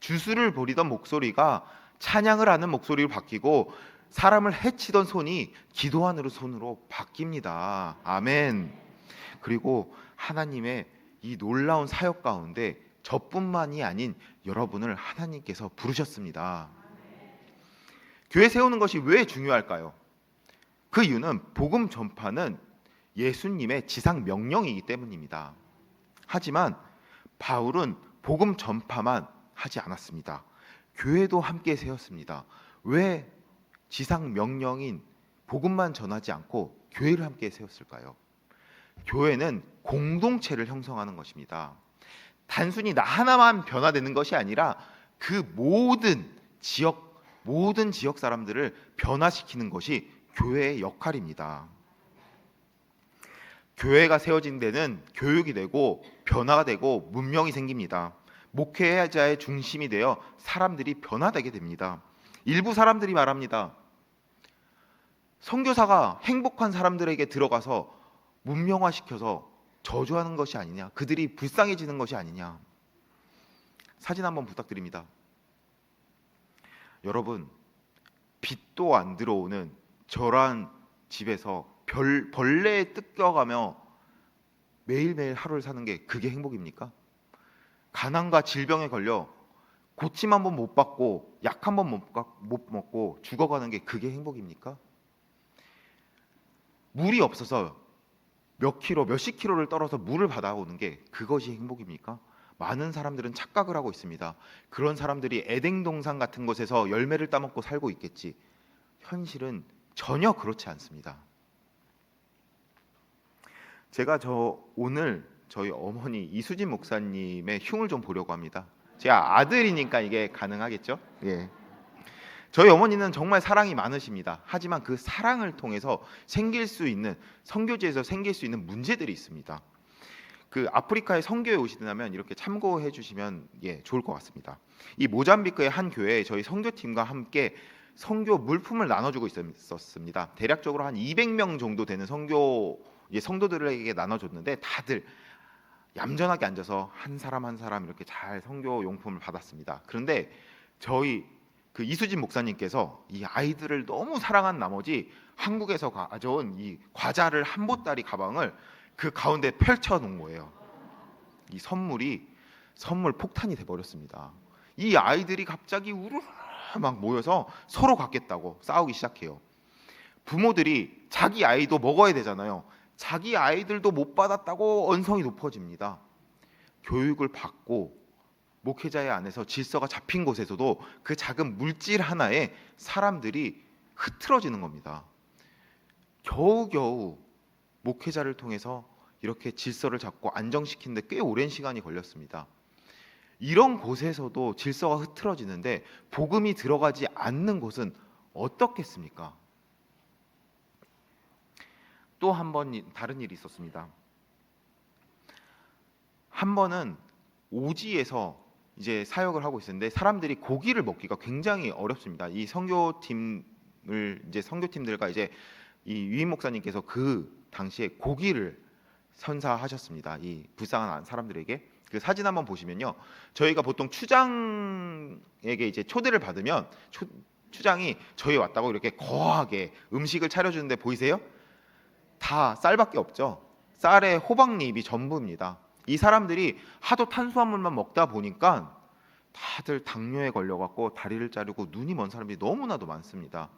주술을 부리던 목소리가 찬양을 하는 목소리로 바뀌고 사람을 해치던 손이 기도하는 손으로 바뀝니다. 아멘. 그리고 하나님의 이 놀라운 사역 가운데 저뿐만이 아닌 여러분을 하나님께서 부르셨습니다. 교회 세우는 것이 왜 중요할까요? 그 이유는 복음 전파는 예수님의 지상 명령이기 때문입니다. 하지만 바울은 복음 전파만 하지 않았습니다. 교회도 함께 세웠습니다. 왜 지상 명령인 복음만 전하지 않고 교회를 함께 세웠을까요? 교회는 공동체를 형성하는 것입니다. 단순히 나 하나만 변화되는 것이 아니라 그 모든 지역 사람들을 변화시키는 것이 교회의 역할입니다. 교회가 세워진 데는 교육이 되고 변화가 되고 문명이 생깁니다. 목회자의 중심이 되어 사람들이 변화되게 됩니다. 일부 사람들이 말합니다. 선교사가 행복한 사람들에게 들어가서 문명화시켜서 저주하는 것이 아니냐, 그들이 불쌍해지는 것이 아니냐. 사진 한번 부탁드립니다. 여러분, 빛도 안 들어오는 저런 집에서 벌레에 뜯겨가며 매일매일 하루를 사는 게 그게 행복입니까? 가난과 질병에 걸려 고침 한 번 못 받고 약 한 번 못 먹고 죽어가는 게 그게 행복입니까? 물이 없어서 몇십 킬로를 떨어서 물을 받아오는 게 그것이 행복입니까? 많은 사람들은 착각을 하고 있습니다. 그런 사람들이 에덴 동산 같은 곳에서 열매를 따먹고 살고 있겠지. 현실은 전혀 그렇지 않습니다. 제가 오늘 저희 어머니 이수진 목사님의 흉을 좀 보려고 합니다. 제가 아들이니까 이게 가능하겠죠? 저희 어머니는 정말 사랑이 많으십니다. 하지만 그 사랑을 통해서 생길 수 있는, 선교지에서 생길 수 있는 문제들이 있습니다. 그 아프리카에 선교에 오시다면 이렇게 참고해 주시면 좋을 것 같습니다. 이 모잠비크의 한 교회에 저희 선교팀과 함께 선교 물품을 나눠주고 있었습니다. 대략적으로 한 200명 정도 되는 성도들에게 나눠줬는데 다들 얌전하게 앉아서 한 사람 한 사람 이렇게 잘 선교 용품을 받았습니다. 그런데 저희 그 이수진 목사님께서 이 아이들을 너무 사랑한 나머지 한국에서 가져온 이 과자를 한 보따리 가방을 그 가운데 펼쳐 놓은 거예요. 이 선물 폭탄이 돼 버렸습니다. 이 아이들이 갑자기 우르르 막 모여서 서로 갖겠다고 싸우기 시작해요. 부모들이 자기 아이도 먹어야 되잖아요. 자기 아이들도 못 받았다고 언성이 높아집니다. 교육을 받고 목회자의 안에서 질서가 잡힌 곳에서도 그 작은 물질 하나에 사람들이 흐트러지는 겁니다. 겨우겨우 목회자를 통해서 이렇게 질서를 잡고 안정시키는데 꽤 오랜 시간이 걸렸습니다. 이런 곳에서도 질서가 흐트러지는데 복음이 들어가지 않는 곳은 어떻겠습니까? 또 한 번 다른 일이 있었습니다. 한 번은 오지에서 이제 사역을 하고 있었는데 사람들이 고기를 먹기가 굉장히 어렵습니다. 이 선교팀들과 이제 이 유임 목사님께서 그 당시에 고기를 선사하셨습니다. 이 불쌍한 사람들에게. 그 사진 한번 보시면요, 저희가 보통 추장에게 이제 초대를 받으면 추장이 저희 왔다고 이렇게 거하게 음식을 차려주는데 보이세요? 다 쌀밖에 없죠. 쌀에 호박잎이 전부입니다. 이 사람들이 하도 탄수화물만 먹다 보니까 다들 당뇨에 걸려갖고 다리를 자르고 눈이 먼 사람들이 너무나도 많습니다.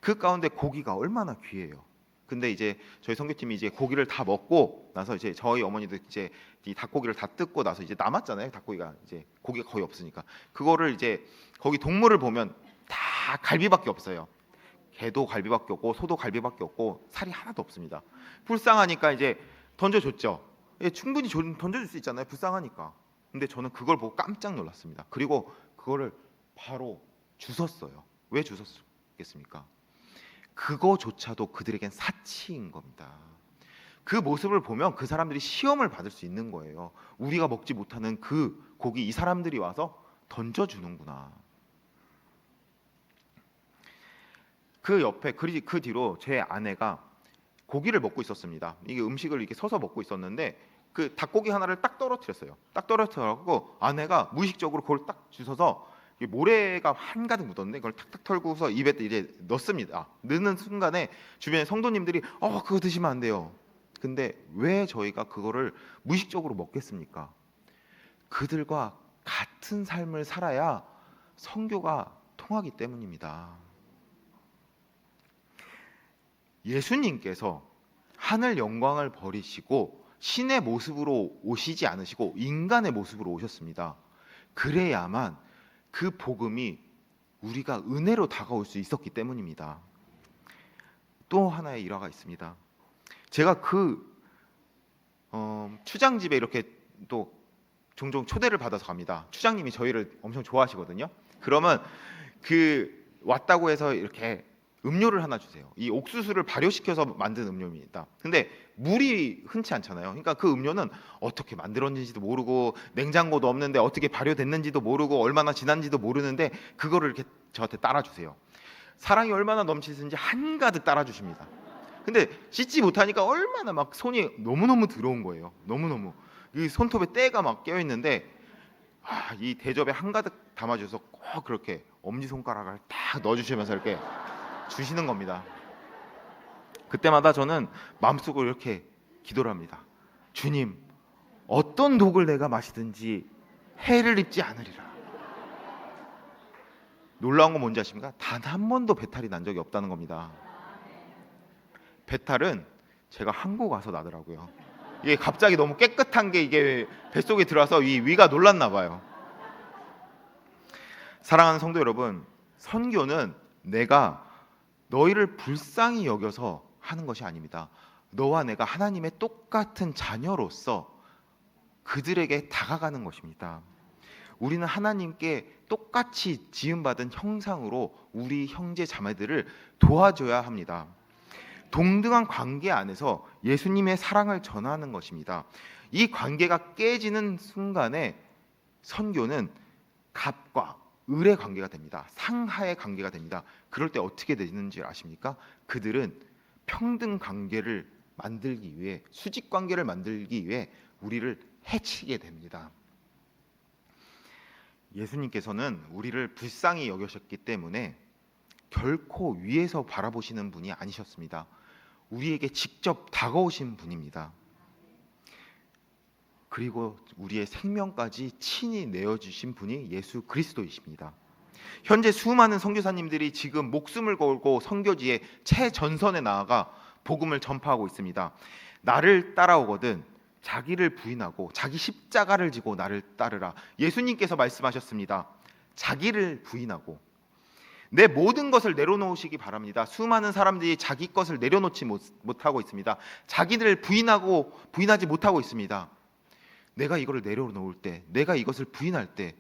그 가운데 고기가 얼마나 귀해요. 근데 이제 저희 선교팀이 이제 고기를 다 먹고 나서 이제 저희 어머니도 이제 이 닭고기를 다 뜯고 나서 이제 남았잖아요. 닭고기가 이제 고기가 거의 없으니까 그거를 이제 거기 동물을 보면 다 갈비밖에 없어요. 개도 갈비밖에 없고 소도 갈비밖에 없고 살이 하나도 없습니다. 불쌍하니까 이제 던져줬죠. 예, 충분히 던져줄 수 있잖아요. 불쌍하니까. 근데 저는 그걸 보고 깜짝 놀랐습니다. 그리고 그거를 바로 주웠어요. 왜 주웠겠습니까? 그거조차도 그들에겐 사치인 겁니다. 그 모습을 보면 그 사람들이 시험을 받을 수 있는 거예요. 우리가 먹지 못하는 그 고기 이 사람들이 와서 던져주는구나. 그 옆에 그 뒤로 제 아내가 고기를 먹고 있었습니다. 이게 음식을 이렇게 서서 먹고 있었는데 그 닭고기 하나를 딱 떨어뜨렸어요. 딱 떨어뜨려갖고 아내가 무의식적으로 그걸 딱 주워서 모래가 한가득 묻었는데 그걸 탁탁 털고서 입에 이제 넣습니다. 넣는 순간에 주변에 성도님들이 그거 드시면 안 돼요. 근데 왜 저희가 그거를 무의식적으로 먹겠습니까? 그들과 같은 삶을 살아야 선교가 통하기 때문입니다. 예수님께서 하늘 영광을 버리시고 신의 모습으로 오시지 않으시고 인간의 모습으로 오셨습니다. 그래야만 그 복음이 우리가 은혜로 다가올 수 있었기 때문입니다. 또 하나의 일화가 있습니다. 제가 추장집에 이렇게 또 종종 초대를 받아서 갑니다. 추장님이 저희를 엄청 좋아하시거든요. 그러면 왔다고 해서 이렇게 음료를 하나 주세요. 이 옥수수를 발효시켜서 만든 음료입니다. 근데 물이 흔치 않잖아요. 그러니까 그 음료는 어떻게 만들었는지도 모르고 냉장고도 없는데 어떻게 발효됐는지도 모르고 얼마나 지난지도 모르는데 그거를 이렇게 저한테 따라주세요. 사랑이 얼마나 넘치는지 한가득 따라주십니다. 근데 씻지 못하니까 얼마나 막 손이 너무너무 더러운 거예요. 너무너무 이 손톱에 때가 막 껴있는데 이 대접에 한가득 담아줘서 꼭 그렇게 엄지손가락을 딱 넣어주시면서 이렇게 주시는 겁니다. 그때마다 저는 마음속으로 이렇게 기도를 합니다. 주님, 어떤 독을 내가 마시든지 해를 입지 않으리라. 놀라운 건 뭔지 아십니까? 단 한 번도 배탈이 난 적이 없다는 겁니다. 배탈은 제가 한국 와서 나더라고요. 이게 갑자기 너무 깨끗한 게 이게 뱃속에 들어와서 위가 놀랐나 봐요. 사랑하는 성도 여러분, 선교는 내가 너희를 불쌍히 여겨서 하는 것이 아닙니다. 너와 내가 하나님의 똑같은 자녀로서 그들에게 다가가는 것입니다. 우리는 하나님께 똑같이 지음받은 형상으로 우리 형제 자매들을 도와줘야 합니다. 동등한 관계 안에서 예수님의 사랑을 전하는 것입니다. 이 관계가 깨지는 순간에 선교는 갑과 을의 관계가 됩니다. 상하의 관계가 됩니다. 그럴 때 어떻게 되는지 아십니까? 그들은 평등 관계를 만들기 위해, 수직 관계를 만들기 위해 우리를 해치게 됩니다. 예수님께서는 우리를 불쌍히 여기셨기 때문에 결코 위에서 바라보시는 분이 아니셨습니다. 우리에게 직접 다가오신 분입니다. 그리고 우리의 생명까지 친히 내어주신 분이 예수 그리스도이십니다. 현재 수많은 선교사님들이 지금 목숨을 걸고 선교지의 최전선에 나아가 복음을 전파하고 있습니다. 나를 따라오거든 자기를 부인하고 자기 십자가를 지고 나를 따르라. 예수님께서 말씀하셨습니다. 자기를 부인하고 내 모든 것을 내려놓으시기 바랍니다. 수많은 사람들이 자기 것을 내려놓지 못하고 있습니다. 자기를 부인하지 못하고 있습니다. 내가 이걸 내려놓을 때, 내가 이것을 부인할 때,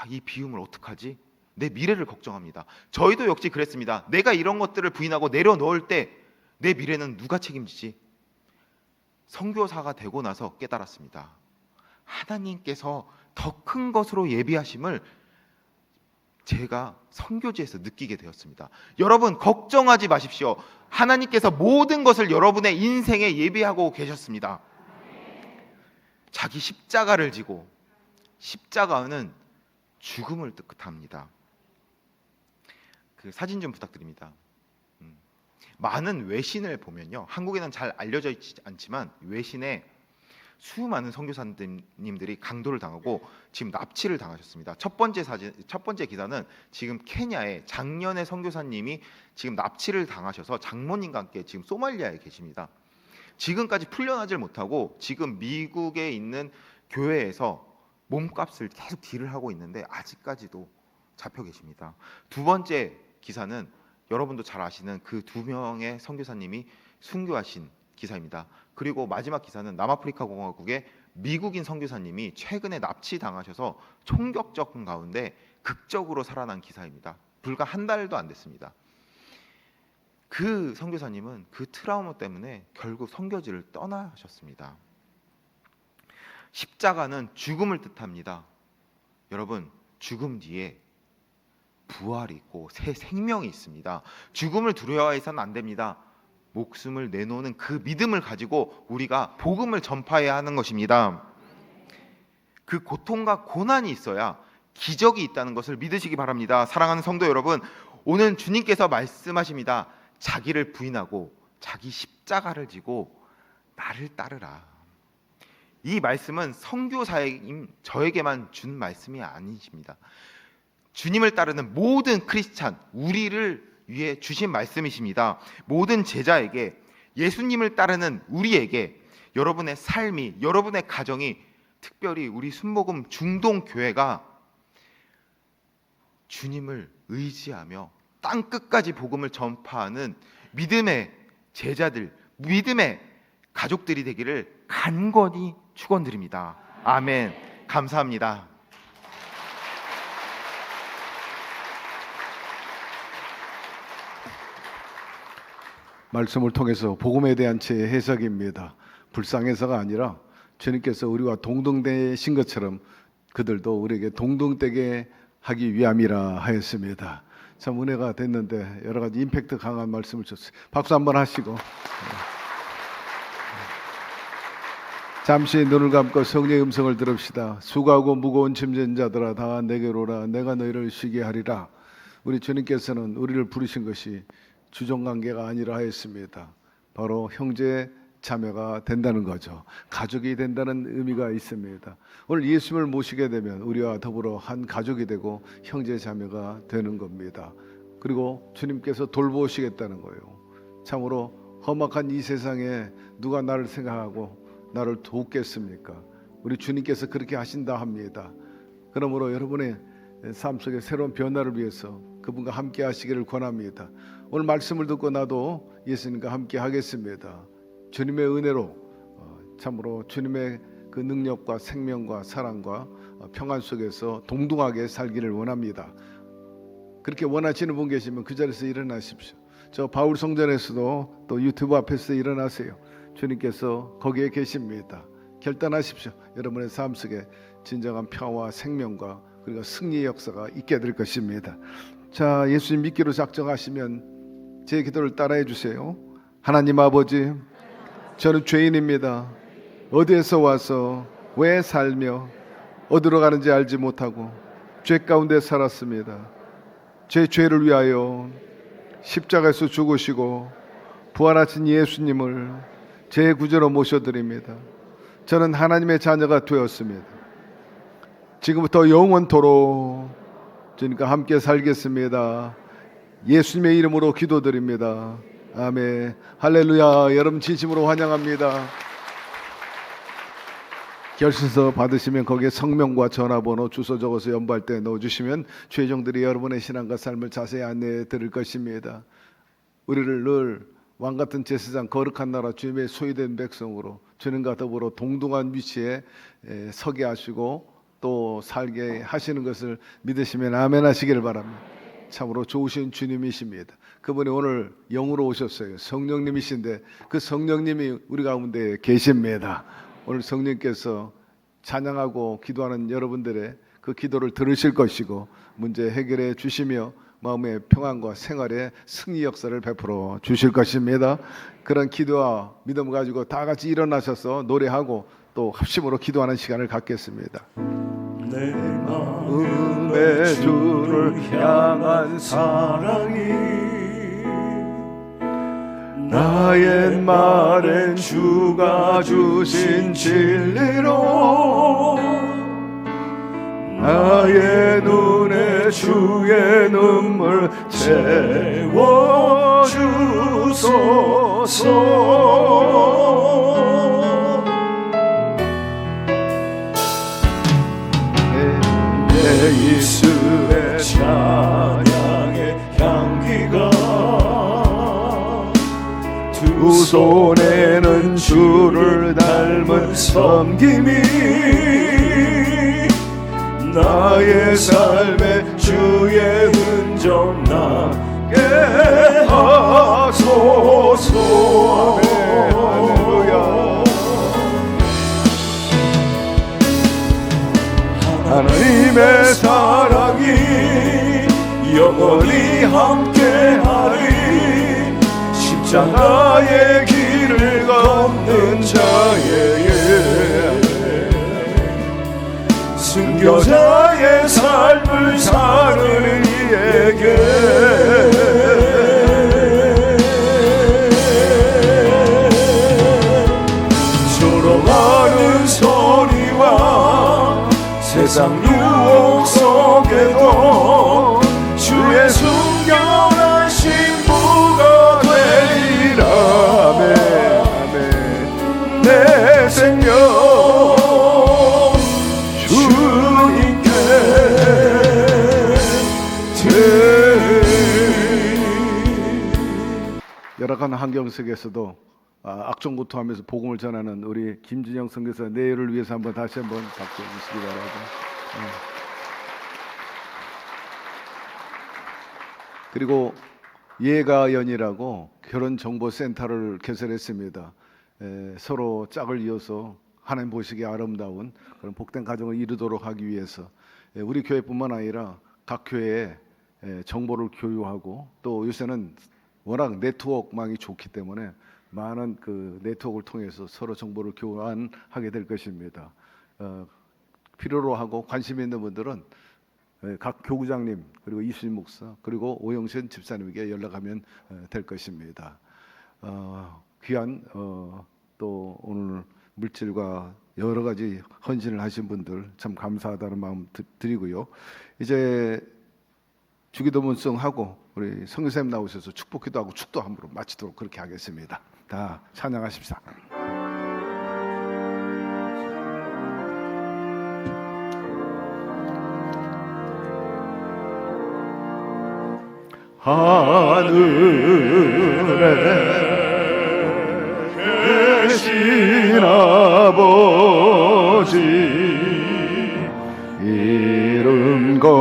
이 비움을 어떡하지? 내 미래를 걱정합니다. 저희도 역시 그랬습니다. 내가 이런 것들을 부인하고 내려놓을 때 내 미래는 누가 책임지지? 선교사가 되고 나서 깨달았습니다. 하나님께서 더 큰 것으로 예비하심을 제가 선교지에서 느끼게 되었습니다. 여러분 걱정하지 마십시오. 하나님께서 모든 것을 여러분의 인생에 예비하고 계셨습니다. 자기 십자가를 지고, 십자가는 죽음을 뜻합니다. 그 사진 좀 부탁드립니다. 많은 외신을 보면요, 한국에는 잘 알려져 있지 않지만 외신에 수많은 선교사님들이 강도를 당하고 지금 납치를 당하셨습니다. 첫 번째 기사는 지금 케냐에 작년에 선교사님이 지금 납치를 당하셔서 장모님과 함께 지금 소말리아에 계십니다. 지금까지 풀려나질 못하고 지금 미국에 있는 교회에서 몸값을 계속 딜을 하고 있는데 아직까지도 잡혀 계십니다. 두 번째 기사는 여러분도 잘 아시는 그 2명의 선교사님이 순교하신 기사입니다. 그리고 마지막 기사는 남아프리카 공화국의 미국인 선교사님이 최근에 납치 당하셔서 총격전 가운데 극적으로 살아난 기사입니다. 불과 한 달도 안 됐습니다. 그 선교사님은 그 트라우마 때문에 결국 선교지를 떠나셨습니다. 십자가는 죽음을 뜻합니다. 여러분, 죽음 뒤에 부활이 있고 새 생명이 있습니다. 죽음을 두려워해서는 안 됩니다. 목숨을 내놓는 그 믿음을 가지고 우리가 복음을 전파해야 하는 것입니다. 그 고통과 고난이 있어야 기적이 있다는 것을 믿으시기 바랍니다. 사랑하는 성도 여러분, 오늘 주님께서 말씀하십니다. 자기를 부인하고 자기 십자가를 지고 나를 따르라. 이 말씀은 선교사인 저에게만 준 말씀이 아니십니다. 주님을 따르는 모든 크리스찬, 우리를 위해 주신 말씀이십니다. 모든 제자에게, 예수님을 따르는 우리에게 여러분의 삶이, 여러분의 가정이, 특별히 우리 순복음 중동교회가 주님을 의지하며 땅 끝까지 복음을 전파하는 믿음의 제자들, 믿음의 가족들이 되기를 간절히 축원드립니다. 아멘. 감사합니다. 말씀을 통해서 복음에 대한 제 해석입니다. 불쌍해서가 아니라 주님께서 우리와 동등되신 것처럼 그들도 우리에게 동등되게 하기 위함이라 하였습니다. 참 은혜가 됐는데 여러 가지 임팩트 강한 말씀을 줬어요. 박수 한번 하시고 잠시 눈을 감고 성령의 음성을 들읍시다. 수고하고 무거운 짐진 자들아 다 내게로 오라. 내가 너희를 쉬게 하리라. 우리 주님께서는 우리를 부르신 것이 주종관계가 아니라 하였습니다. 바로 형제 자매가 된다는 거죠. 가족이 된다는 의미가 있습니다. 오늘 예수님을 모시게 되면 우리와 더불어 한 가족이 되고 형제 자매가 되는 겁니다. 그리고 주님께서 돌보시겠다는 거예요. 참으로 험악한 이 세상에 누가 나를 생각하고 나를 돕겠습니까? 우리 주님께서 그렇게 하신다 합니다. 그러므로 여러분의 삶 속에 새로운 변화를 위해서 그분과 함께 하시기를 권합니다. 오늘 말씀을 듣고 나도 예수님과 함께 하겠습니다. 주님의 은혜로 참으로 주님의 그 능력과 생명과 사랑과 평안 속에서 동등하게 살기를 원합니다. 그렇게 원하시는 분 계시면 그 자리에서 일어나십시오. 저 바울 성전에서도 또 유튜브 앞에서 일어나세요. 주님께서 거기에 계십니다. 결단하십시오. 여러분의 삶 속에 진정한 평화와 생명과 그리고 승리의 역사가 있게 될 것입니다. 자, 예수님 믿기로 작정하시면 제 기도를 따라해 주세요. 하나님 아버지, 저는 죄인입니다. 어디에서 와서 왜 살며 어디로 가는지 알지 못하고 죄 가운데 살았습니다. 제 죄를 위하여 십자가에서 죽으시고 부활하신 예수님을 제 구주로 모셔드립니다. 저는 하나님의 자녀가 되었습니다. 지금부터 영원토록 주님과 함께 살겠습니다. 예수님의 이름으로 기도드립니다. 아멘. 할렐루야. 여러분 진심으로 환영합니다. 결신서 받으시면 거기에 성명과 전화번호, 주소 적어서 연부할 때 넣어주시면 최종들이 여러분의 신앙과 삶을 자세히 안내해 드릴 것입니다. 우리를 늘 왕같은 제사장 거룩한 나라 주님의 소유된 백성으로 주님과 더불어 동등한 위치에 서게 하시고 또 살게 하시는 것을 믿으시면 아멘 하시기를 바랍니다. 참으로 좋으신 주님이십니다. 그분이 오늘 영으로 오셨어요. 성령님이신데 그 성령님이 우리 가운데 계십니다. 오늘 성령께서 찬양하고 기도하는 여러분들의 그 기도를 들으실 것이고 문제 해결해 주시며 마음의 평안과 생활의 승리 역사를 베풀어 주실 것입니다. 그런 기도와 믿음을 가지고 다 같이 일어나셔서 노래하고 또 합심으로 기도하는 시간을 갖겠습니다. 내 마음의 주를 향한 사랑이 나의 말엔 주가 주신 진리로 나의 눈에 주의 눈물 채워주소서. 내 입술에 찬양의 향기가 두 손에는 주를 닮은 섬김이 나의 삶에 주의 흔적 나게 하소서. 할렐루야. 하나님의 사랑이 영원히 함께하리. 십자가의 길을 걷는 자에게 순교자의 삶을 사는 이에게 조롱하는 소리와 세상 유혹 속에도 주의 순결한 신부가 되리라. 아멘. 내 생명 주님께 열악한 환경 속에서도 악종고토하면서 복음을 전하는 우리 김진영 선교사 내일을 위해서 다시 한번 박수 주시기 바라고. 그리고 예가연이라고 결혼정보센터를 개설했습니다. 서로 짝을 이어서 하나님 보시기에 아름다운 그런 복된 가정을 이루도록 하기 위해서 우리 교회뿐만 아니라 각 교회에 정보를 교유하고, 또 요새는 워낙 네트워크망이 좋기 때문에 많은 그 네트워크를 통해서 서로 정보를 교환하게 될 것입니다. 필요로 하고 관심 있는 분들은 각 교구장님, 그리고 이수진 목사, 그리고 오영신 집사님에게 연락하면 될 것입니다. 귀한 또 오늘 물질과 여러 가지 헌신을 하신 분들 참 감사하다는 마음 드리고요. 이제 주기도문성하고 우리 선교사님 나오셔서 축복기도 하고 축도함으로 마치도록 그렇게 하겠습니다. 다 찬양하십시다. 하늘에 계신 아버지 이름 거룩하사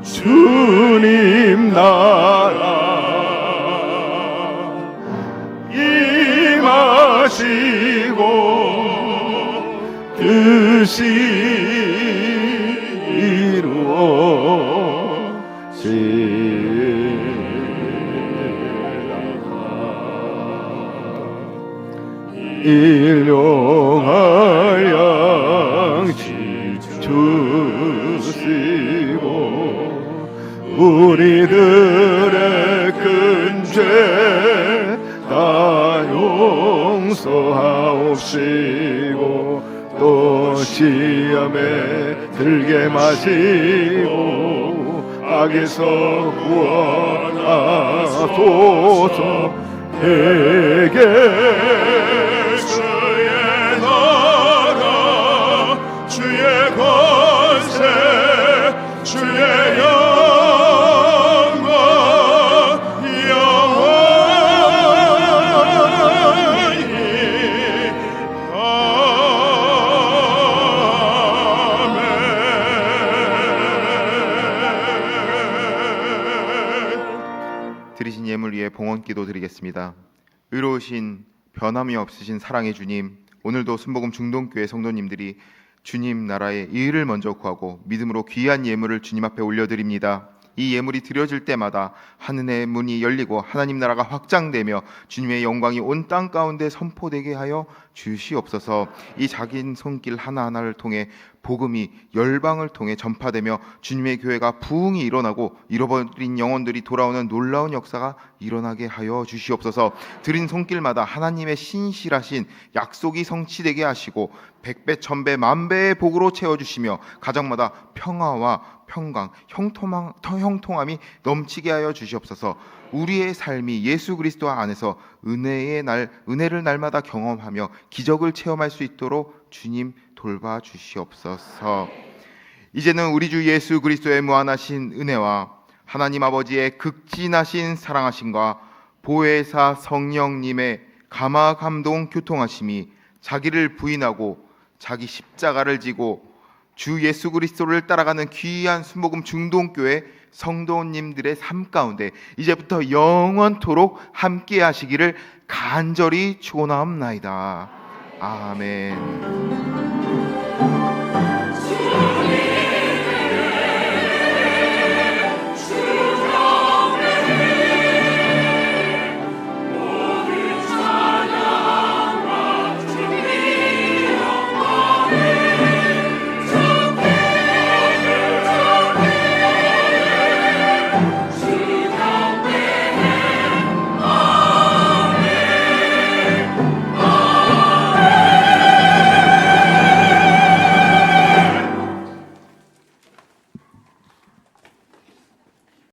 주님 나라 임하시고 뜻이 이루어지리라. 일용할 양식 주시고 우리들의 큰 죄 다 용서하옵시고 또 시험에 들게 마시고 악에서 구원하소서. 대개 주의 나라 주의 권세 주의 영광 영원히 드리신 예물 위에 봉헌기도 드리겠습니다. 의로우신 변함이 없으신 사랑의 주님, 오늘도 순복음 중동교회 성도님들이 주님 나라의 의를 먼저 구하고 믿음으로 귀한 예물을 주님 앞에 올려드립니다. 이 예물이 드려질 때마다 하늘의 문이 열리고 하나님 나라가 확장되며 주님의 영광이 온 땅 가운데 선포되게 하여 주시옵소서. 이 작은 손길 하나하나를 통해 복음이 열방을 통해 전파되며 주님의 교회가 부흥이 일어나고 잃어버린 영혼들이 돌아오는 놀라운 역사가 일어나게 하여 주시옵소서. 드린 손길마다 하나님의 신실하신 약속이 성취되게 하시고 백배 천배 만배의 복으로 채워주시며 가정마다 평화와 평강 형통함이 넘치게 하여 주시옵소서. 우리의 삶이 예수 그리스도 안에서 은혜를 날마다 경험하며 기적을 체험할 수 있도록 주님 돌봐 주시옵소서. 이제는 우리 주 예수 그리스도의 무한하신 은혜와 하나님 아버지의 극진하신 사랑하심과 보혜사 성령님의 감화 감동 교통하심이 자기를 부인하고 자기 십자가를 지고 주 예수 그리스도를 따라가는 귀한 순복음 중동교회 성도님들의 삶 가운데 이제부터 영원토록 함께 하시기를 간절히 축원하옵나이다. 아멘.